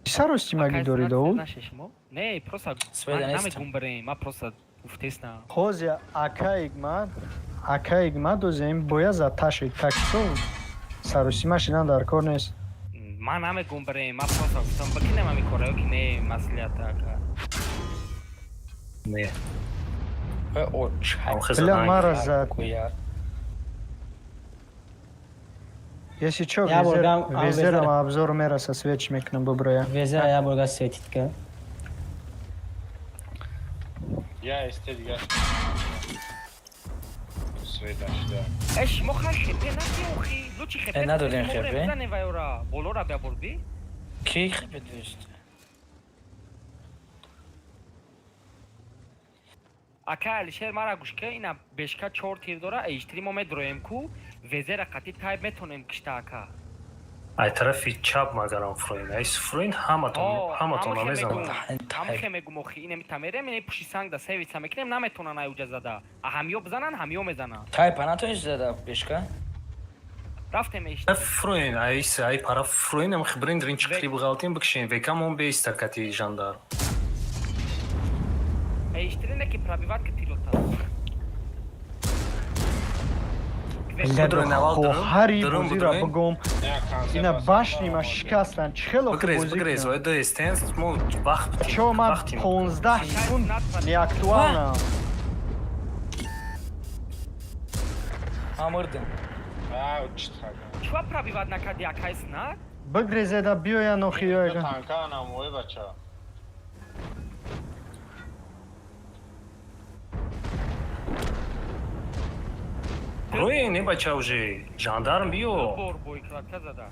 Саросимаги дори Давуд? не просто Сведа нестам. намегумбарем ма просто уфтесна Ҳози акаигма дозем бояд за таши такто саросима шидан дар кор нест. ма намегумбарем ма просто гуфтам бакинем ами кора ё ки не маслиҳата ака не Вы очень он Бля, хизадан мара зад. хуя. Если чё, Я бургам, а, везерам везера. обзор мераса свечи мекунам буброя. Везера я бурга светитка. Я истед, я. Сведаш, да. эш мо хаши не нафиохи лучи хепе надорем хепе. зане вайора болора бябурби Ки хипе дӯст? ака алишер мара гӯшка ина бешка 4 тир дора эштри мо медроем ку везера қати тайб метонем кишта ака ай тарафи чап магарам фроин ай фроин ҳаматон намезанад ҳамхе мегум охи ине митамерем ине пуши сангда севица мекунем наметонан ай уҷа зада ҳамё бизанан ҳамё мезанан Тайпа натониш зада бешка? рафтем эшт фроин ай пара фроинам хибрин ринчикри буғалтин бикшин векам он беиста кати жандар эштрина ки пробиват ки тилота хоҳари Дурум, бозира дурум. бигум ина башнима шикастан чӣ хело бигрез ода стенс мо вақт чо ман 15 секунд неактуалнам. Ма мурдим. Ау, читага. чуа пробиват накади акайсна Бигрезеда биёя нохиёяга. Танка намои бача. фроин не бача уже жандарм биё бор бой кратка зада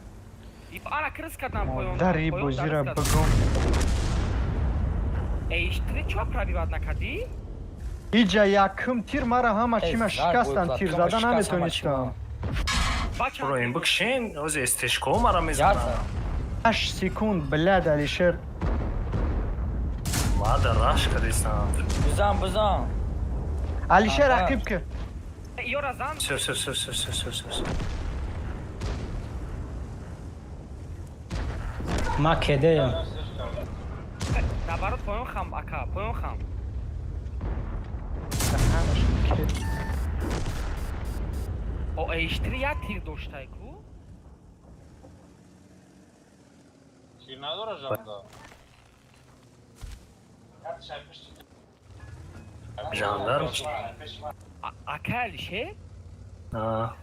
иб ана крис кардам поён Дари бозира бигум. эштри чуа пробиват накади Иҷа якум тир мара ҳама чима шикастан тир зада наметонистам. бача фроин бикшин оз эстешко мара мезанад 8 секунд блядь алишер. мада раш кадистан Бизан. Алишер Ага. ақиб ки. ёра зан все Ма кеде ё. наоборот поён хам ака поён хам о эштри як тир доштае ку تیر نداره جاندا ژاندارم ака алише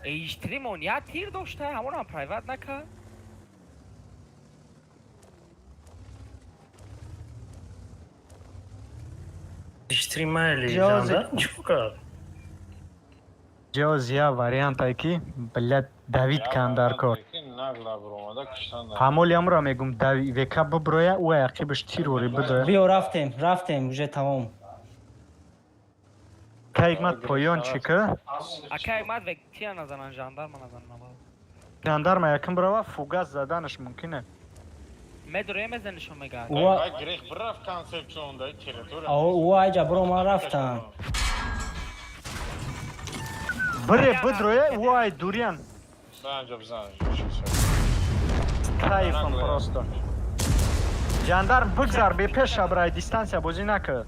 эштри мон як тир доштае ҳамонам приват нака иштримайли Ҷози- жандарм чӣ букард ҷоз я вариантае ки блядь давид кандаркор نقلا برامده کشتن ҳамоли амро мегум века буброя ӯ ақибаш тирори бидоя Биё рафтем уже тамом. кайгмат поён чӣ ка ака имад век тия назанан жандарма назанан жандарма яким брава фугас заданаш мумкине медуре мезанишон мегад گریخ برف کانسل چونده تیرتوره Ӯ айҷа бро ман рафтам. бире бидроя ӯ ай дуриян بزنجا بزن кайфам просто жандарм бигзар бепеш шабрай дистансия бозӣ накард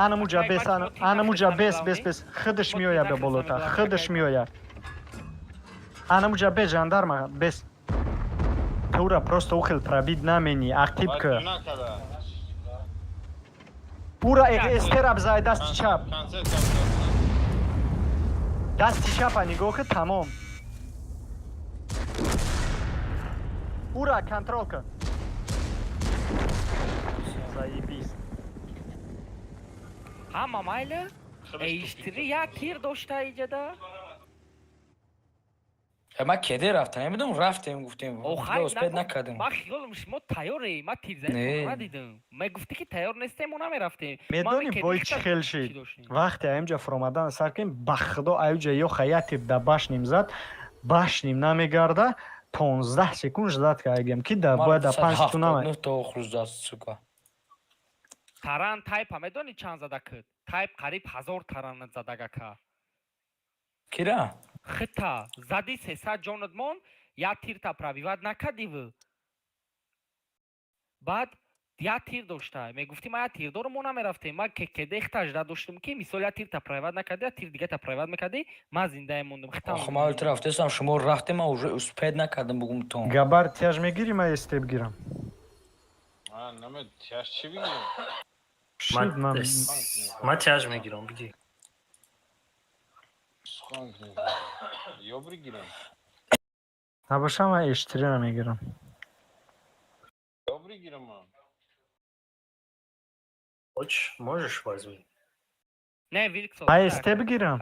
анамуҷа бес анамуҷа бес хидиш меояд ба болота хидиш меояд анамуҷа бес жандарма бес тура просто ухел пробид намени актив ка ура эстераб зай дасти чап کانسل дасти чапа нигоҳи тамом ура контролка заебис ҳама майли эштри як тир доштае иҷада من کدی رفتم نمیدونم رفتیم گفتیم охай успех накардیم ма хиёлам шумо тайёре ма Не. тирзанӣ надидам ма гуфтӣ ки тайёр нестем мо намерафтем медони бой чӣ хел шид вақте аимҷа фуромадан сар ким ба худо аюҷа ё хаятир да башним зад башним намегарда 15 секунд ждат кардем ки да бояд да 5 секунд намай то хуруздаст сука таран тайпа медонӣ чанд зада кирд тайп қариб 1000 тарана задагака кира хита зади 300 ҷонат мон як тирта правиват накадиву баъд як тир дошта мегуфти ма як тир дорум мо намерафтем ма кедехта жда доштам ки мисол як тирта правиват накарди як тир дигата правиват мекарди ма зиндаи мондам хита آخه من البته رفتم شما رفتیم من уже успех نکردم بگم تو габар тяж мегири ма эстеб гирам نمید تیاش چی بگیریم шид ман ман тяж мегирам биги سخان کنیم یا بگیریم набоша ман эштирира мегирам یا بگیرم من хочешь можешь возьми не вилксо ма эстеб гирам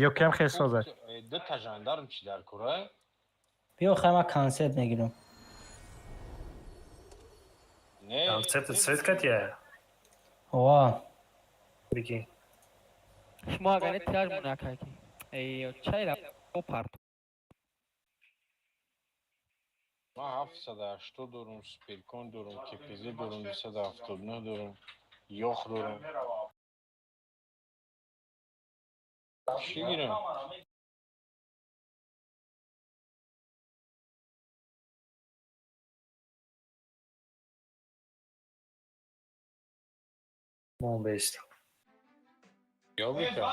ё кем хесозад دو تا جاندارم چی در کوره биё хай ман консерт мегирам. نه концепт цветкат я ва биги шумо агаре тяж мунакаки ё чайра опарт ما 780 دورم سپیرکون دورم کپیزی دورم 279 دورم یخ دورم چی گیرم мон бест یا بگیرم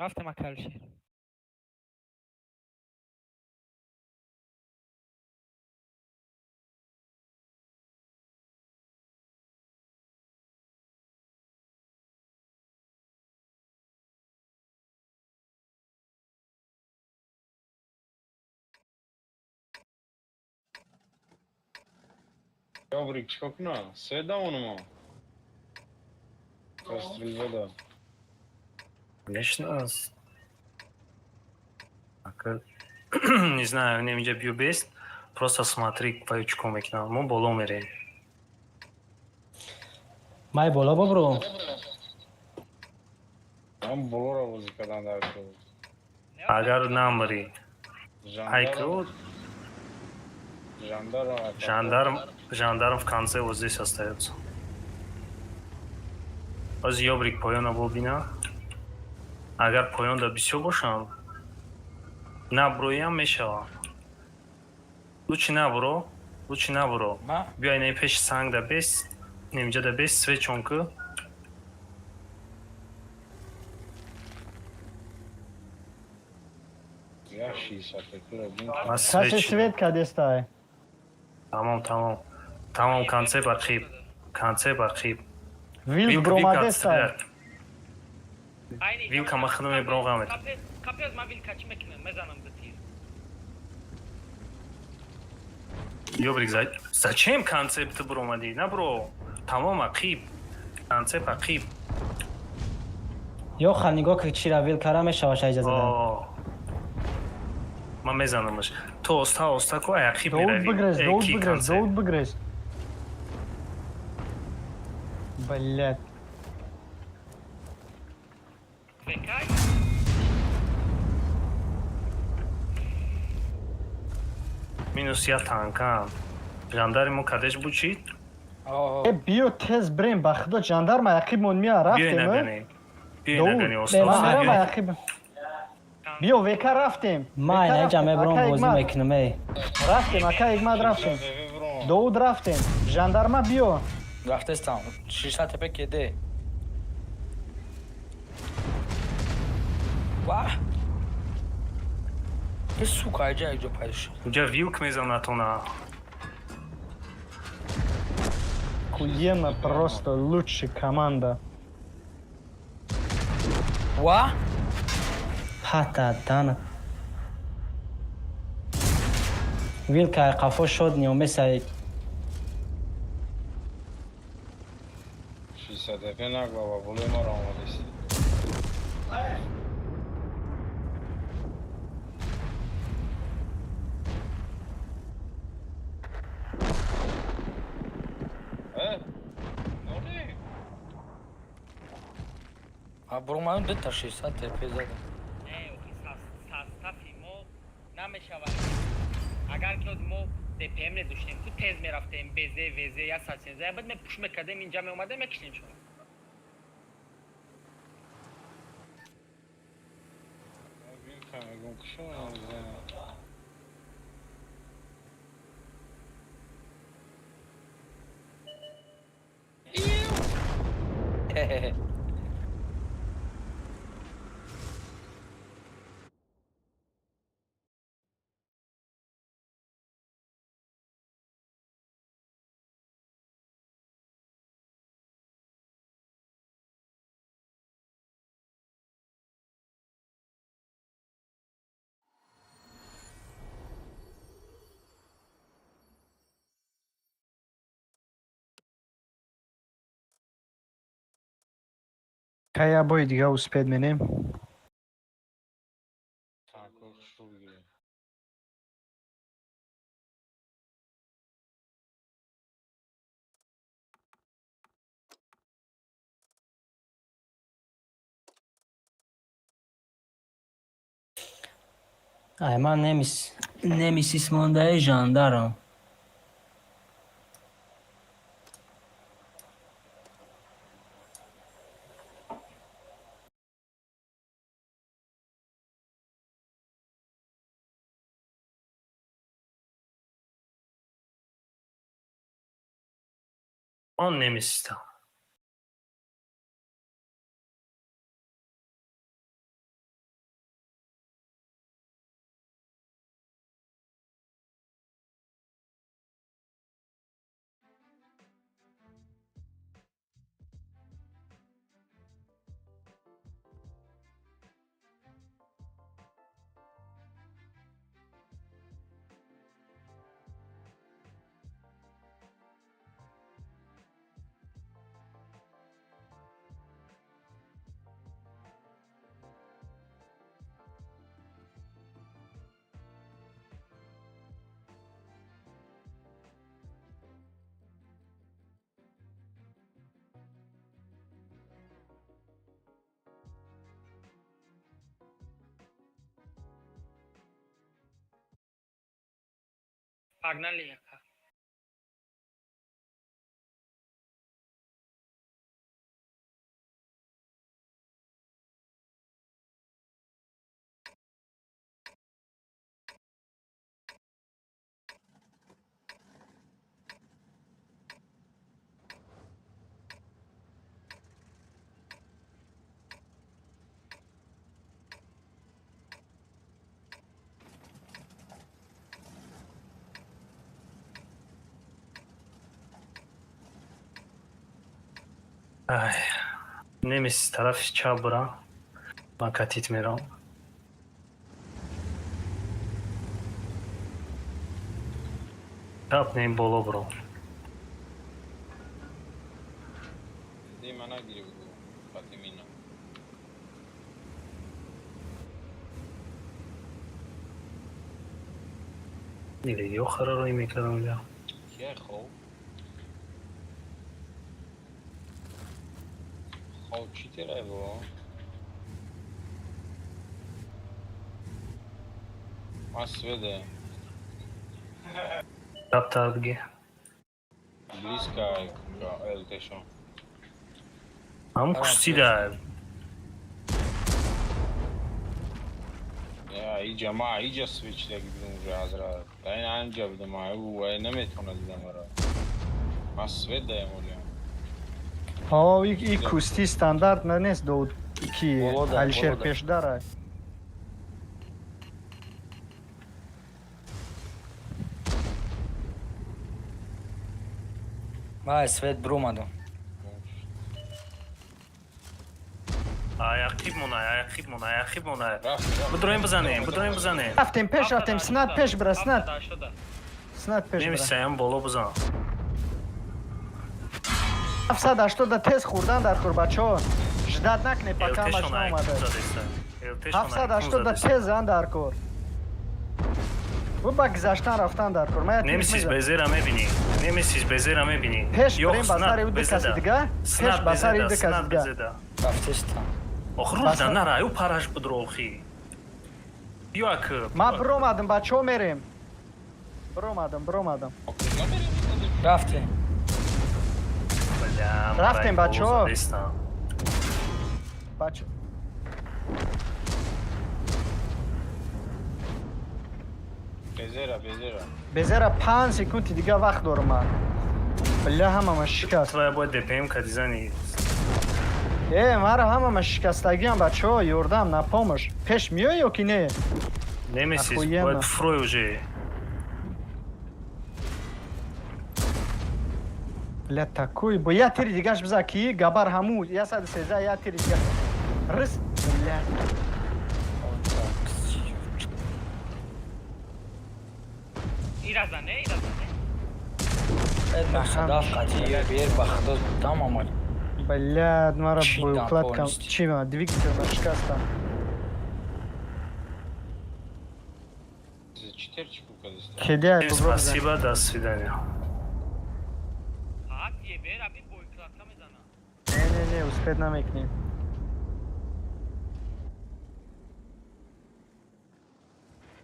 رفتم اکلشی. Jobrik, çok ne? Sevda onu mu? Кастрюльвода. Конечно. Не знаю, немножко бью бест. Просто смотри по очкам экрана. Мы болом мерим. май бола бобро. Ben Bolora muzikadan da akıllı. Agar namri. Айкро, жандарм в конце вот здесь остается. Аз ёбрик поёна бобина. Агар поёнда бисёр бошам, наброям мешавам. Лучи набро. ما Биёй не пеши санг да бес, немҷа да бес свечонку. Ya şişatekler bin. Аз Каси свеч. свет кадестай. Тамом концепт архив. Вил громадестай. Вилка махнуме броғамет. Капез ма вилка чи мекунем, мезанам да тир. Ёбрик, зачем концепт бромади? Набро. Тамом архив. Концепт архив. Ё ханиго ки чира вил кара мешаваш иҷаза дар. Ман мезанамаш. То оста ко архив Доуд мерави. бигрез. Блядь. Векай? Минус я танкам. Жандарму кадеш бучид? Биё тез брем ба худо жандарма яқиб мон мия Биёй рафтем. нагани Ман оста. мерам яқиб. Биё века рафтем. май наҷа мебурам бозӣ мекунам эй. Рафтем, ака Игмад рафтем. Доуд рафтем. Жандарма биё. رفتستم 600 تپه کده واه یه سوک айҷа якҷо пайдо шуд. Инҷа вилк мезанатона. Охуенно, просто лучшая команда. واه Пата дана. Вилка қафо шуд неумеса. Şişatepe naglava. Bulayım aramadıysa. برو دو تا 600 تپه زدم. Не, охи састафи мо намешавад. Агар ки мо ДПМ недоштем, ку тез мерафтем, безе, везе, я сатсенза, я бад ме пуш мекардем, инҷа меомадем, якишлем шумо. Кая бой дига успеет менем. Tankı şu gibi. ай ман немисис мондаи жандарм. Он немистам. Погнали, яка. ай немис тарафи чап бурам ман катит мерам чап нем боло бурам دی من نگیری بگو فاطمینا دیگه یو خرا روی میکردم یا کیه خوب خوب چی تره با ماست بده چپ تا دیگه близко к ЛТшо. هم کشتی ده یا اینجا ما اینجا سویچ لگیدیم اونجا حضرت این اینجا بده ما او نمیتونه دیدم را ما سوید ده مولیم ها ای کوستی ستاندارد نیست دو کی Волода, алишер Волода. пеш дара Вай, свет брумаду. аяқиб монай аяқиб монай аяқиб монай رفت بدرویم بزنیم рафтем пеш рафтем снат пеш бра снат Шуда. снат пеш бра نمیسایم بالا بزن 780 тез хурдан дар кур бачо ждат накне пока машина омада 780 тез ан дар кур ба гузаштан рафтан дар кур نمیسیز بزیرا میبینی نمیسیز بزیرا میبینی пеш брем ба сари уди каси дига пеш ба сари уди каси дига Рафтешта. آخر روز نرا ایو پارش بدروخی بیا که ма биромадам бачо мерем биромадам Рафте. رفتیم بچه‌ها. бачо بزیره безера 5 секунди дига вақт дорам ман бля ҳамама шикаст твоя боид дпм кадизани мара ҳамама шикастагиам бачаҳо ёрдам на помощь пеш миёй ё ки не немесис Охуенно. боид фрой уже бля такой бо я тири дигаш биза ки габар ҳаму 113 я тири дига рис бля Иразане, иразане. Эдна хадав кати бер бахдо тамамал. бля мара Чӣ укладкам полностью? чӣ ма двигатель шикастам четырчку кадистан кедя спасибо до свидания Ҳат ебер, абин бойкладка мезана. не успед намекунем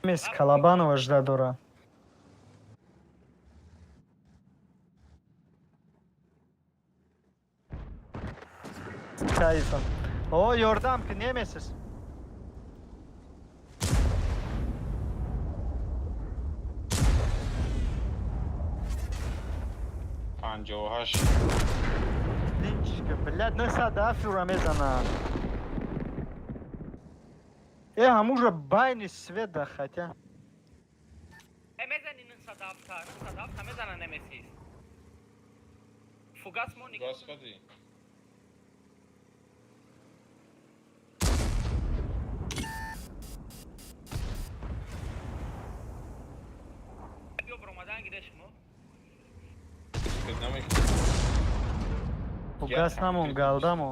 мес калабанова жда дора кайфа о ёрдам ки немесиз پنجاهش Динчика, блядь, ну сада фюра мезана. ҳамужа байни свет да хотя. Мезани садавта мезана немесис. Фугас моник. господи Биё бромадан гидешмо. Фугас намон галдамо.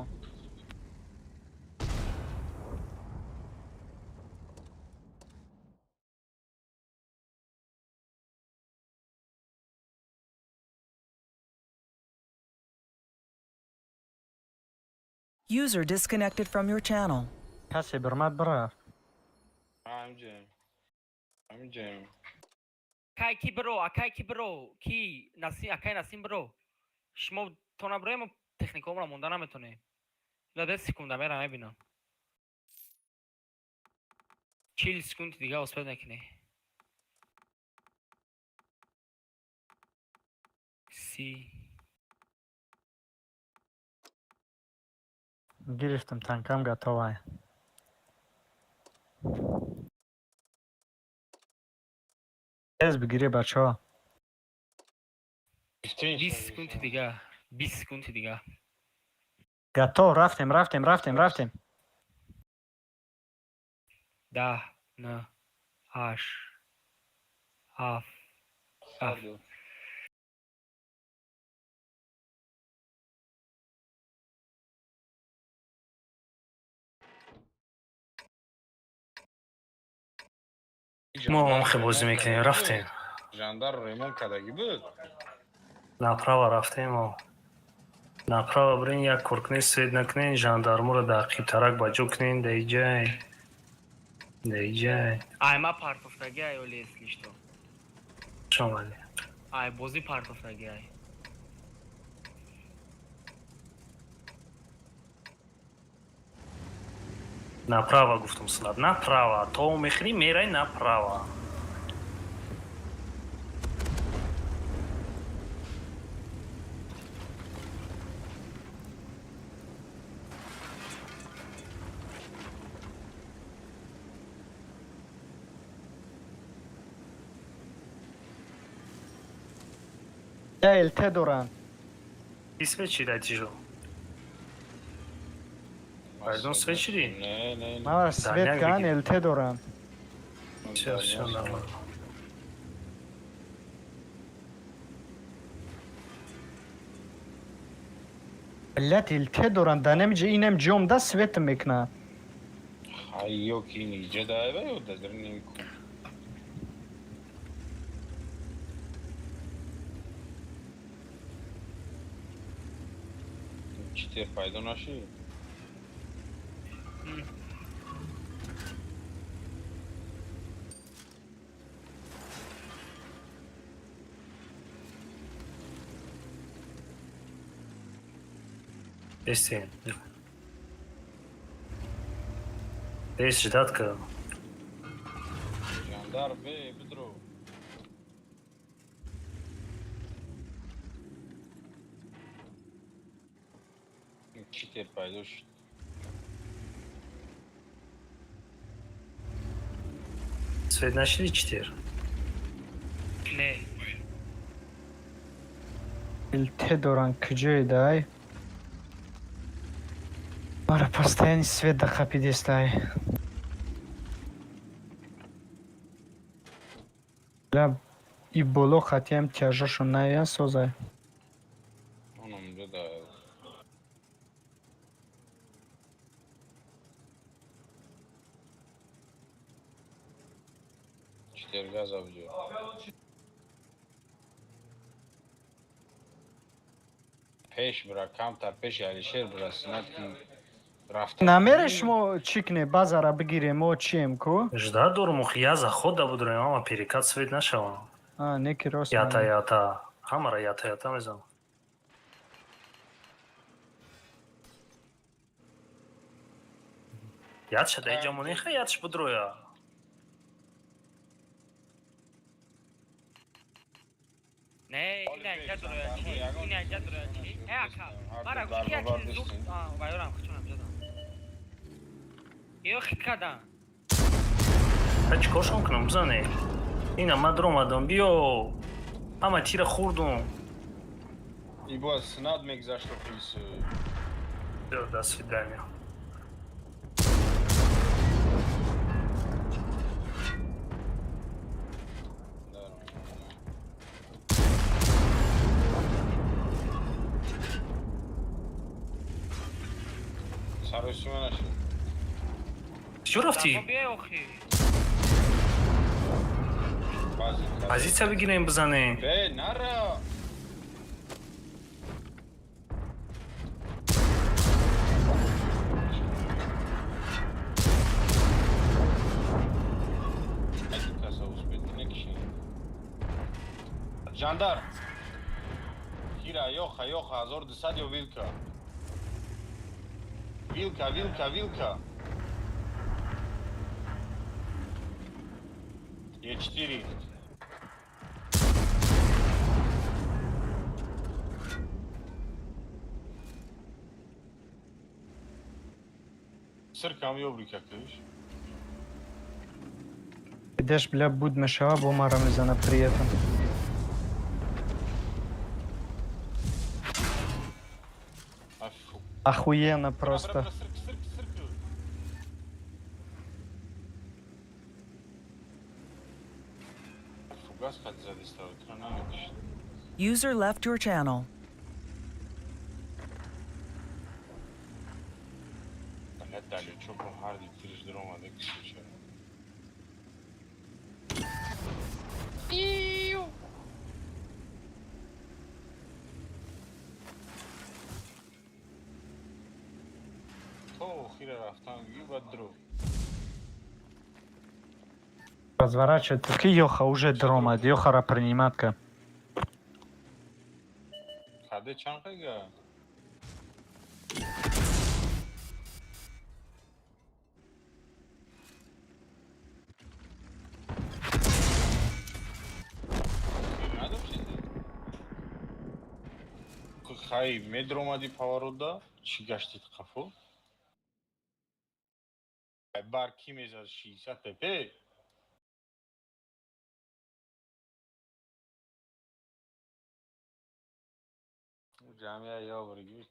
User disconnected from your channel. Касе бирмад бира. همینجا Кай ки бро, акай ки бро, ки Насим, акай Насим бро. شما تو نبرایم تکنیکام را مونده نمیتونه. نه 10 سکونده میرم میبینم. 40 سکوند دیگه اثبات نکنه. سی گرفتم تنکم گتاوه. تیز بگیری بچه ها. 20 سکوند دیگه. 20 سکوند دیگه. گتا رفتیم. 10 9 8 7 ما هم خیلی بازی میکنیم رفتیم ژاندار ریمون کدگی بود направо رفتیم و направо برین یک کرکنی سوید نکنین ژاندارمو رو در قیبترک باجو کنین دیجای ای ما پارت افتاگی ای ولی اسلیش تو شمالی ای بازی پارت افتاگی ای направо گفتم سلاب направо تو میخری میرای направо الته دورن. اسم چی دادیجو؟ Pardon, свечи? نه ما سویت کن الته دورن. چه نامه ملت الته دورن دانم جه اینم جوم دا سویت میکنه. hayyo ki nice daire yok da derinin ku çitir paydan aşı Естественно. Есть ждатка. jandar be bidro çitir paydoş Свет нашли 4. نه الته دورن کجای دای؟ مارا постоянно свет да хапиде стай. لا ای بولو خطیم تیاجاشو نیا سوزای. onumda da çitir gaz avcı peş bırak kam tar peş yani şer burasına rafta намериш мо чикне базара бигирем мо чием ку? Ждать дурму я захода буду мама перекат свет нашего. А, неки рост. Ята. Хамара ята мезам. Ятша дай жамони хаятш будроя. نه این اینجا داره چی؟ این اینجا داره چی؟ ای اکا مرا گوشی اکی زوب وایورم خچونم جدم یو خیکادم ها چیکار شون کنم بزنه اینا من در اومدم بیا اما تیر خوردم и было снад мегза что плюс до свидания сарусуна шо чё рафти بیا اخی позиция بگیریم بزنه бе нара Jandar. Hira, yoxa, 1200 yo vilka. Vilka. Е4. Сыркам ёбрик активиш. Идешь, бля, будь шава, бумара мизана при этом. Афу. Охуенно просто. Сырк. Фугас хат зади ставит. Хананыкиш. User left your channel. Блядь, дали, чё по харди трижды рома, да, кисуча. То, хира рафтан, юбат друг. Разворачивает. Таки Йоха уже дрома. Йохара приниматка. Хаде чанқига? ხაი მე დრომადი ფავარობდა ჩი გაშთით ხაფო აი ბარკი მეზაში ისათებე ჯამია იავრიგი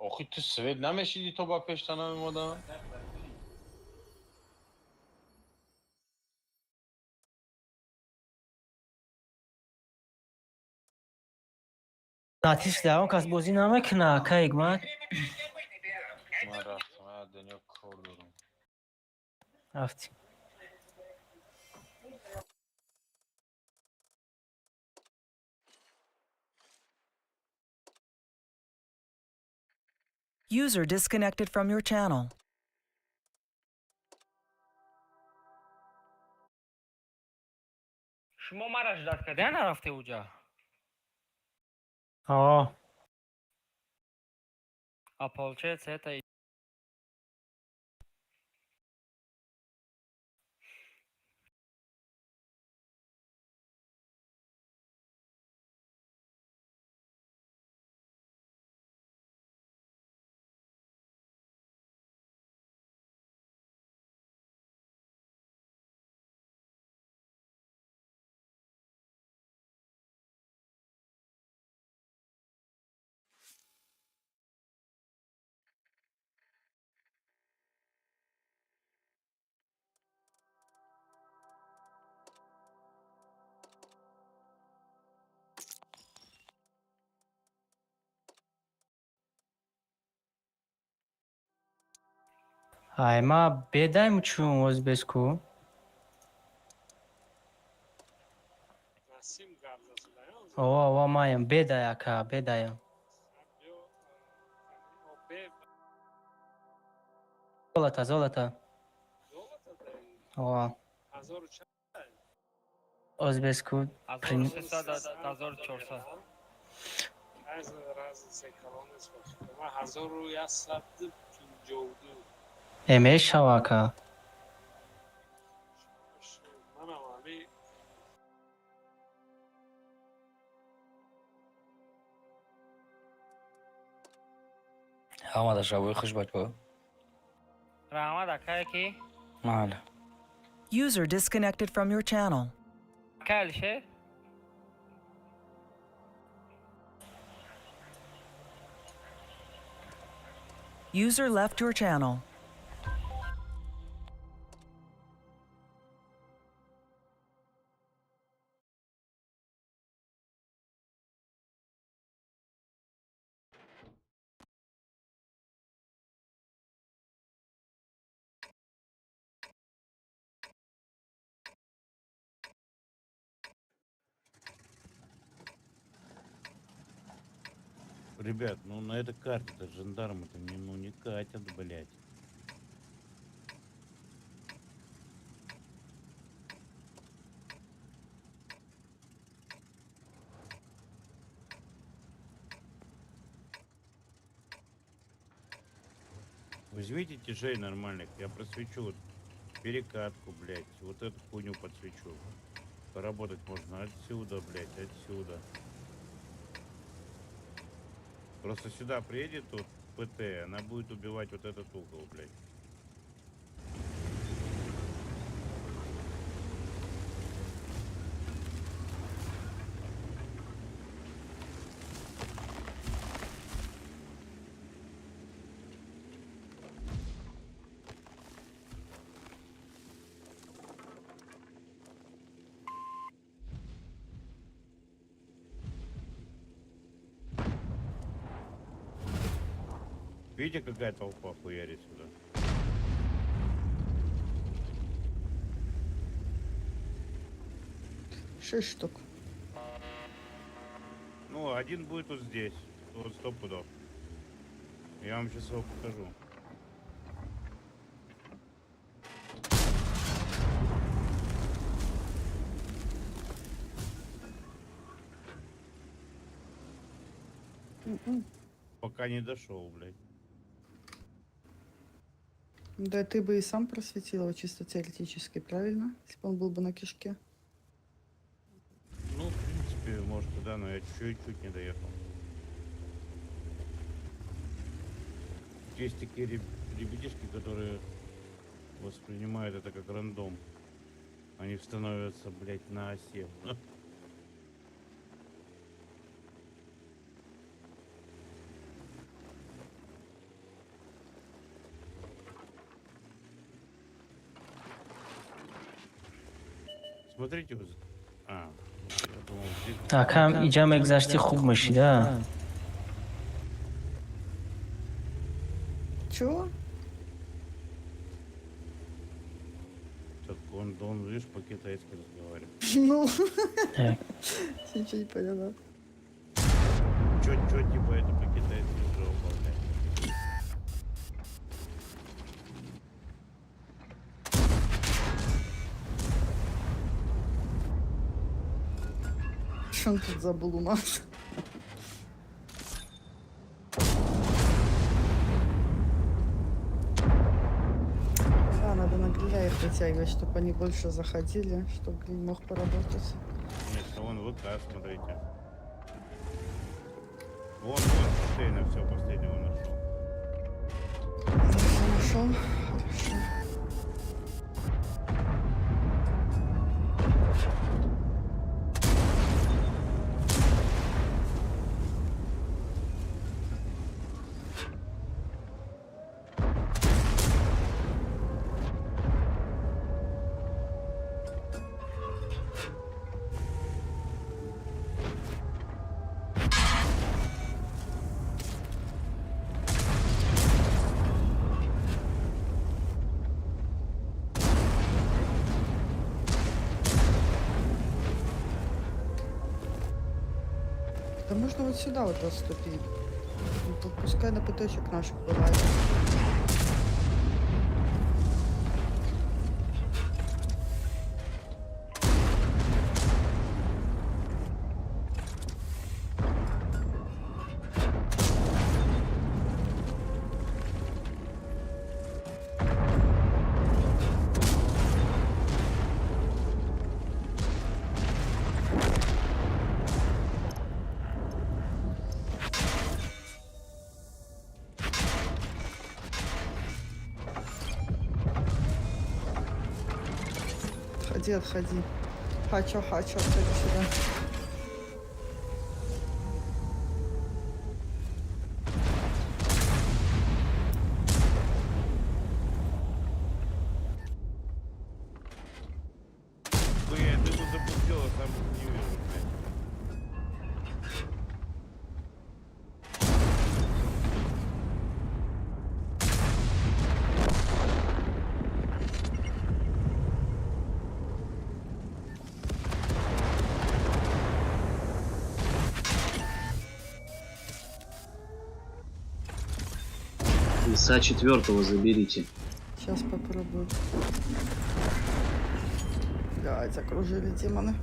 ოხი თუ სვედ ნამეში დითობა ფეშტანა მემოდა Natis devam kas bozi namek na kaigma. მარა მე დენიო ქორდორ Afti. User disconnected from your channel. شما مرا جداد کرده نرفته اوجا а получается это Ay ma bedayım çuğun Özbesku. Ova mayım bedaya ka bedaya. Zolata. Ova. Özbesku. азор сеса азор чорса Eme şavaka. Hamada şaboy kış baço. رحمت اکای کی Mala. User disconnected from your channel. اکای شه User left your channel. Ребят, ну на этой карте-то жандармы-то не катят, блядь. Возьмите тяжей нормальных, я просвечу вот перекатку, блядь, вот эту хуйню подсвечу. Поработать можно отсюда, блядь, отсюда. Просто сюда приедет тут ПТ, она будет убивать вот этот угол, блядь. Видите, какая толпа хуярит сюда? Шесть штук. Ну, один будет вот здесь. Вот 100 пудов. Я вам сейчас его покажу. Пока не дошел, блядь. Да ты бы и сам просветил его чисто теоретически, правильно? Если бы он был бы на кишке. Ну, в принципе, может, да, но я чуть-чуть не доехал. Есть такие ребятишки, которые воспринимают это как рандом. Они становятся, блядь, на осе. Смотрите, вот. Я думал, здесь... Так, هم اینجا مگذشتی خوب میشیده. Чего? Так он, видишь, по-китайски разговаривает. Ну, Так. ничего не поняла. Чё, типа, это по-китайски уже выполняет. Что он тут забыл у нас? Да, надо на гриля их вытягивать, чтобы они больше заходили, чтобы гриль мог поработать. Нет, вон ВК, смотрите. Вон, Штейна все последнего нашел. Хорошо, хорошо. Да можно вот сюда вот отступить. Ну, пускай на пяточек наших бывает. Отходи. Хачо, отходи сюда. Блин, ты тут запустила, сам не вижу, блядь. Леса 4-го заберите. Сейчас попробую. Блядь, окружили демоны.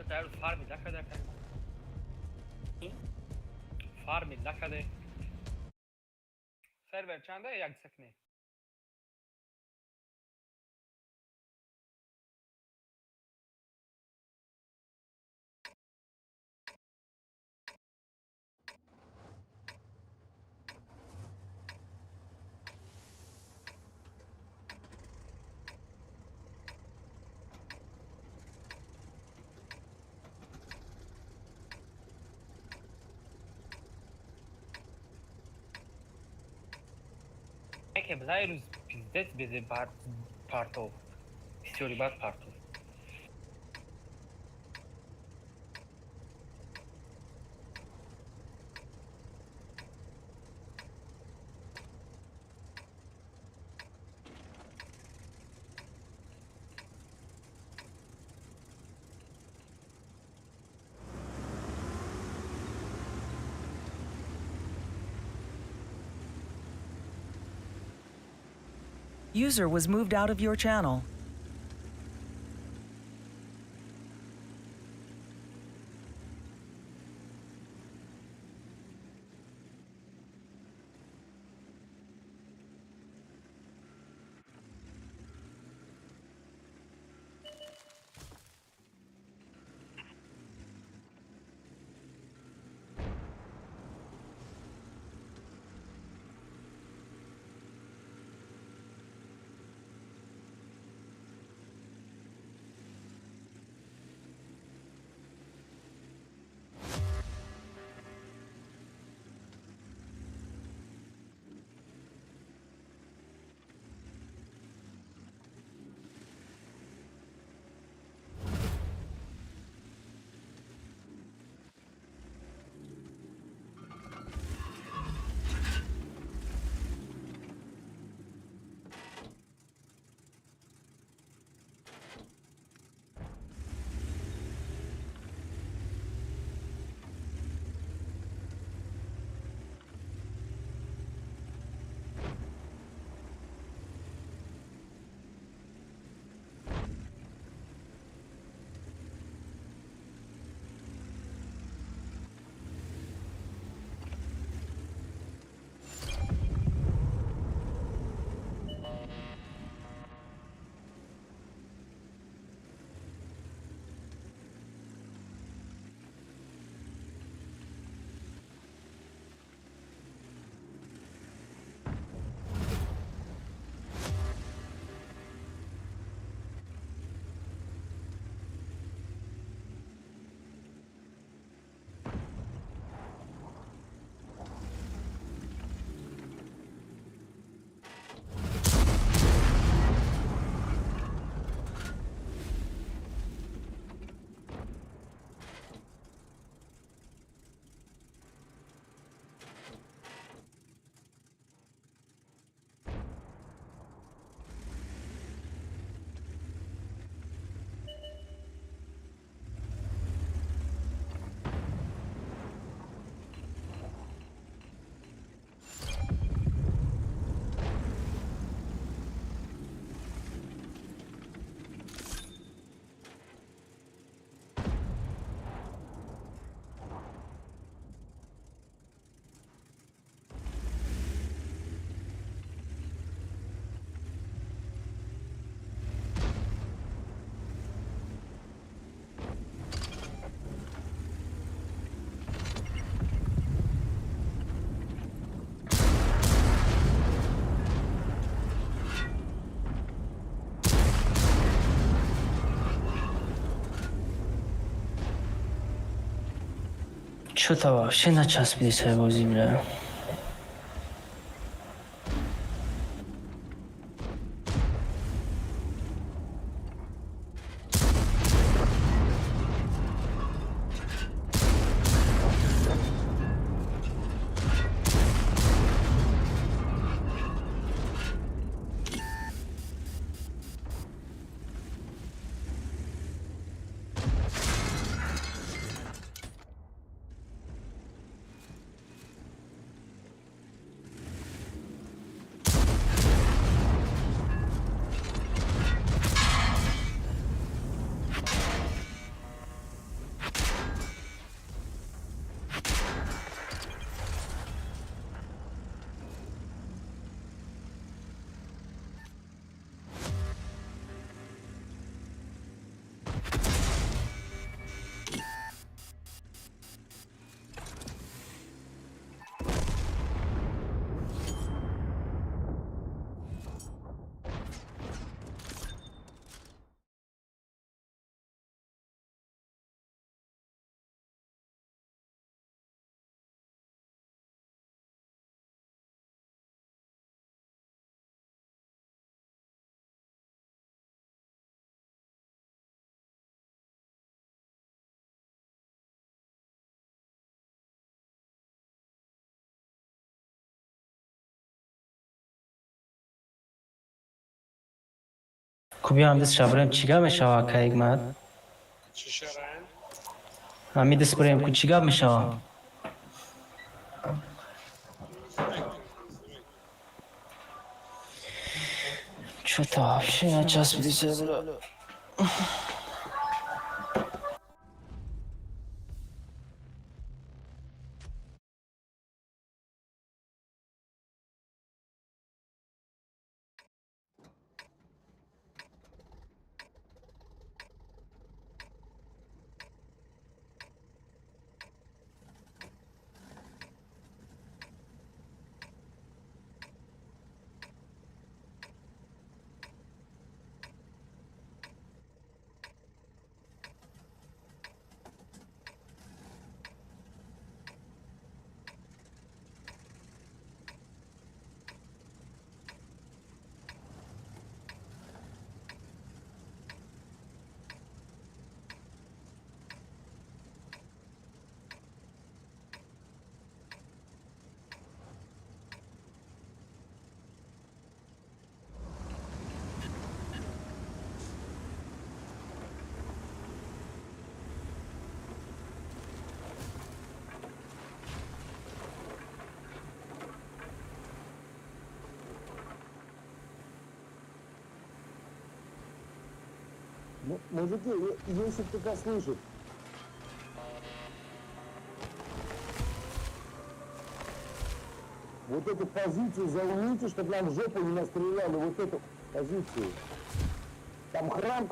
تعالوا فارمي لا كده فارمي لا كده سرور چنده یک سکنه که بزای روز پیزدت بده پارتو بسیاری بد پارتو User was moved out of your channel. شو تا вообще نچسبیدی سر بازی میره. Kubiyandes şabrem çiga mı şava kaygmat? Hamid sprem ku çiga mı şava? Что-то вообще на час влетело. Мужики, если кто-то слышит, вот эту позицию займите, чтобы нам в жопу не настреляли, вот эту позицию. Там храм...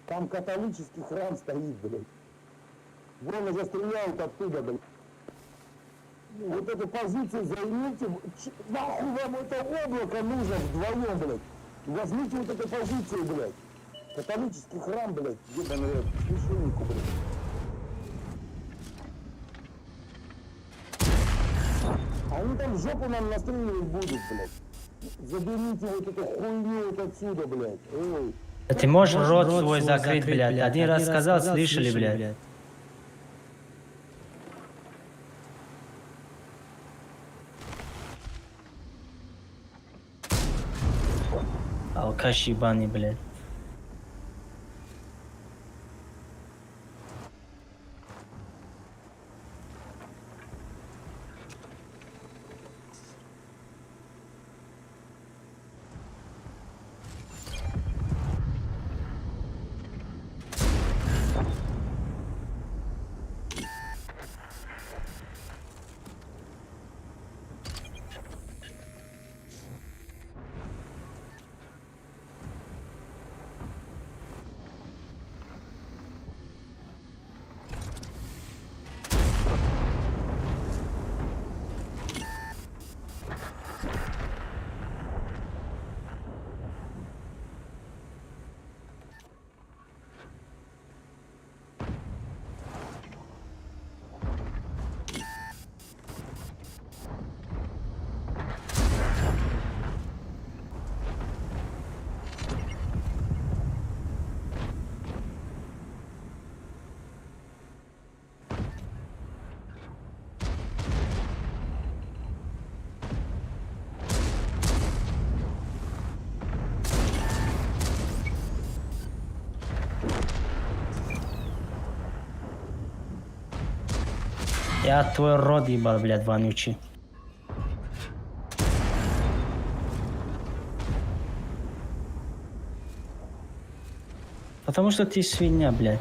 Там католический храм стоит, блядь. Вон уже стреляют оттуда, блядь. Вот эту позицию займите. Нахуй вам это облако нужно вдвоем, блядь. Возьмите вот эту позицию, блядь. Католический храм, блядь, ебаный рот, священнику, блядь. Они там в жопу нам настреливать будут, блядь. Заберите вот эту хуйню вот отсюда, блядь. Ой. Ты можешь рот свой закрыть, блядь. Один раз сказал, слышали, блядь. Алкаш ебаный, блядь. Я твой рот ебал, блядь, вонючий. Потому что ты свинья, блядь.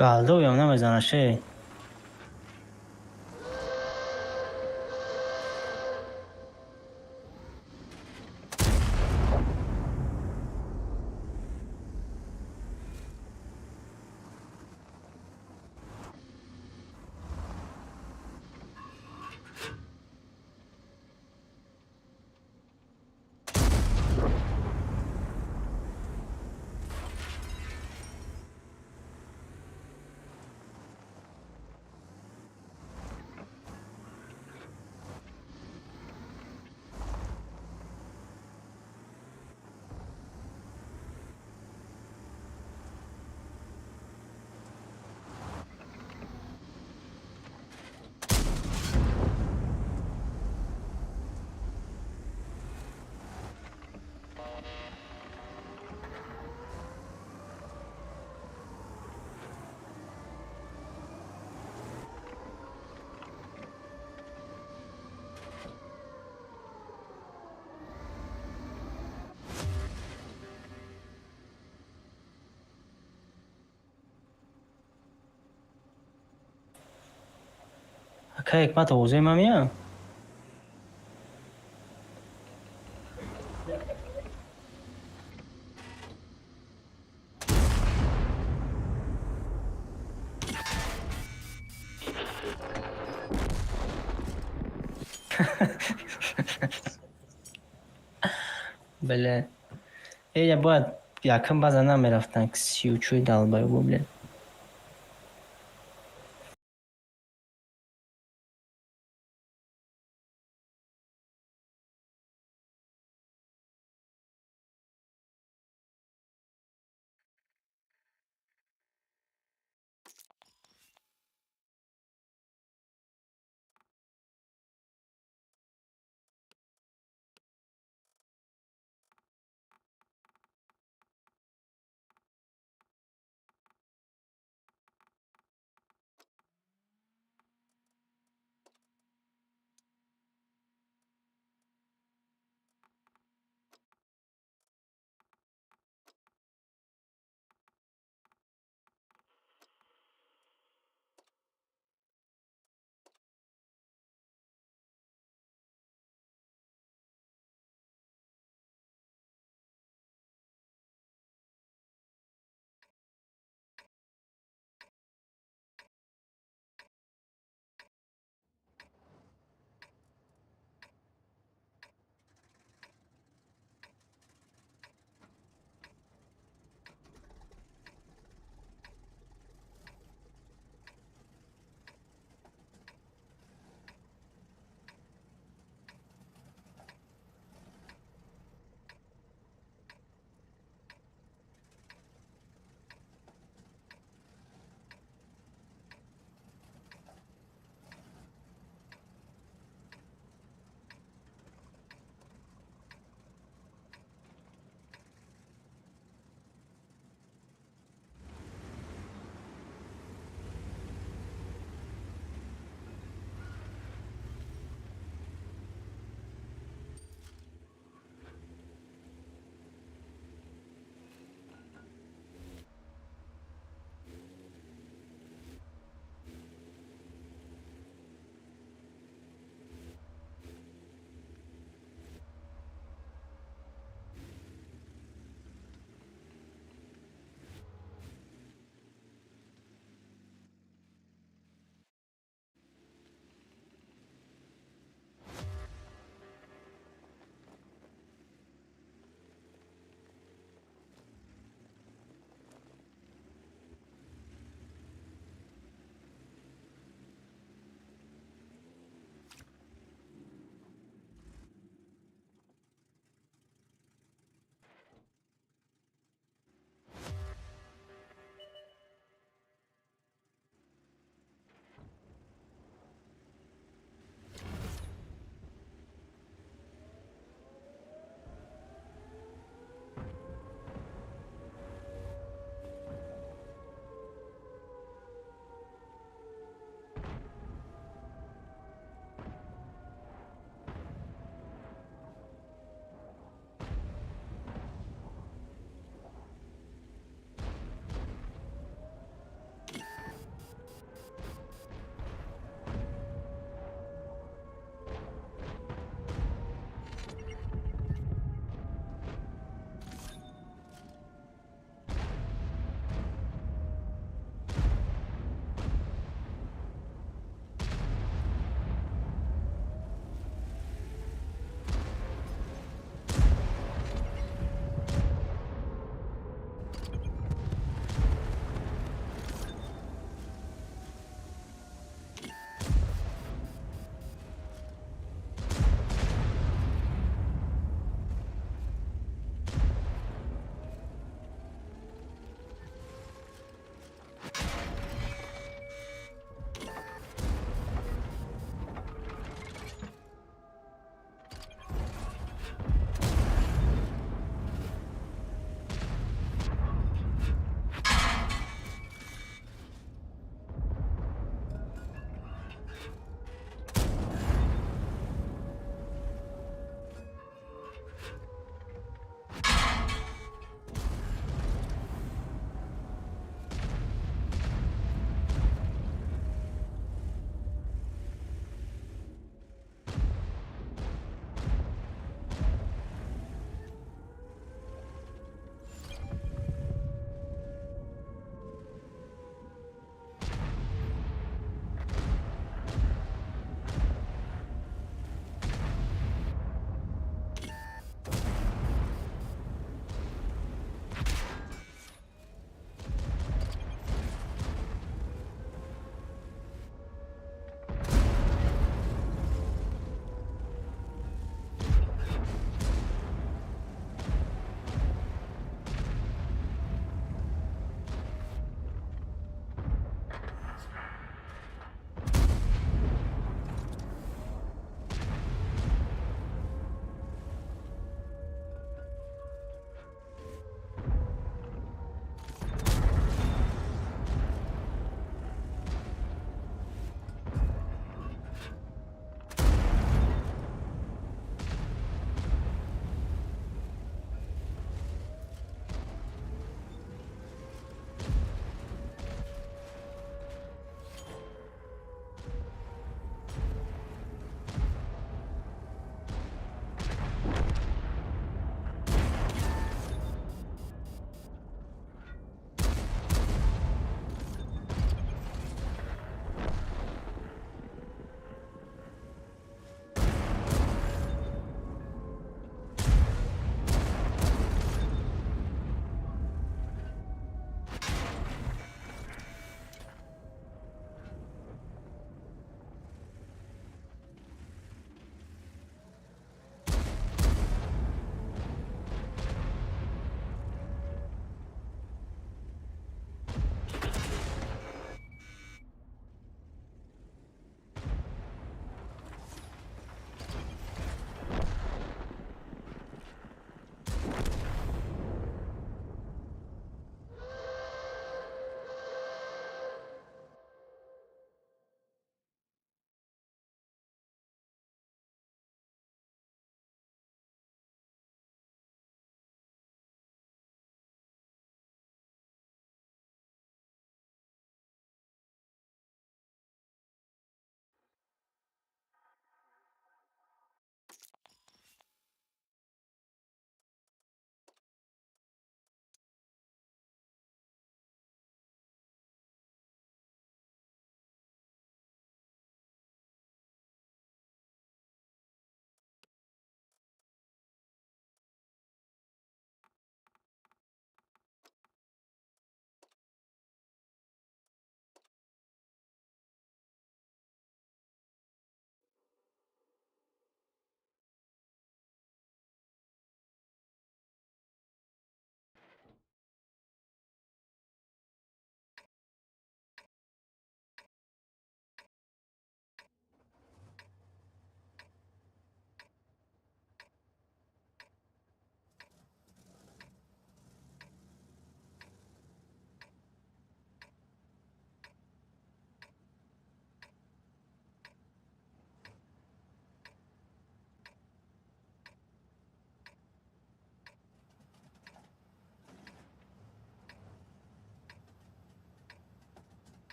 Галдоям намезанаш е. Ака ҳикмат овозаи ман меяд? Бля. Я бояд якин база намерафтан ки 34 далбаёбо, бля.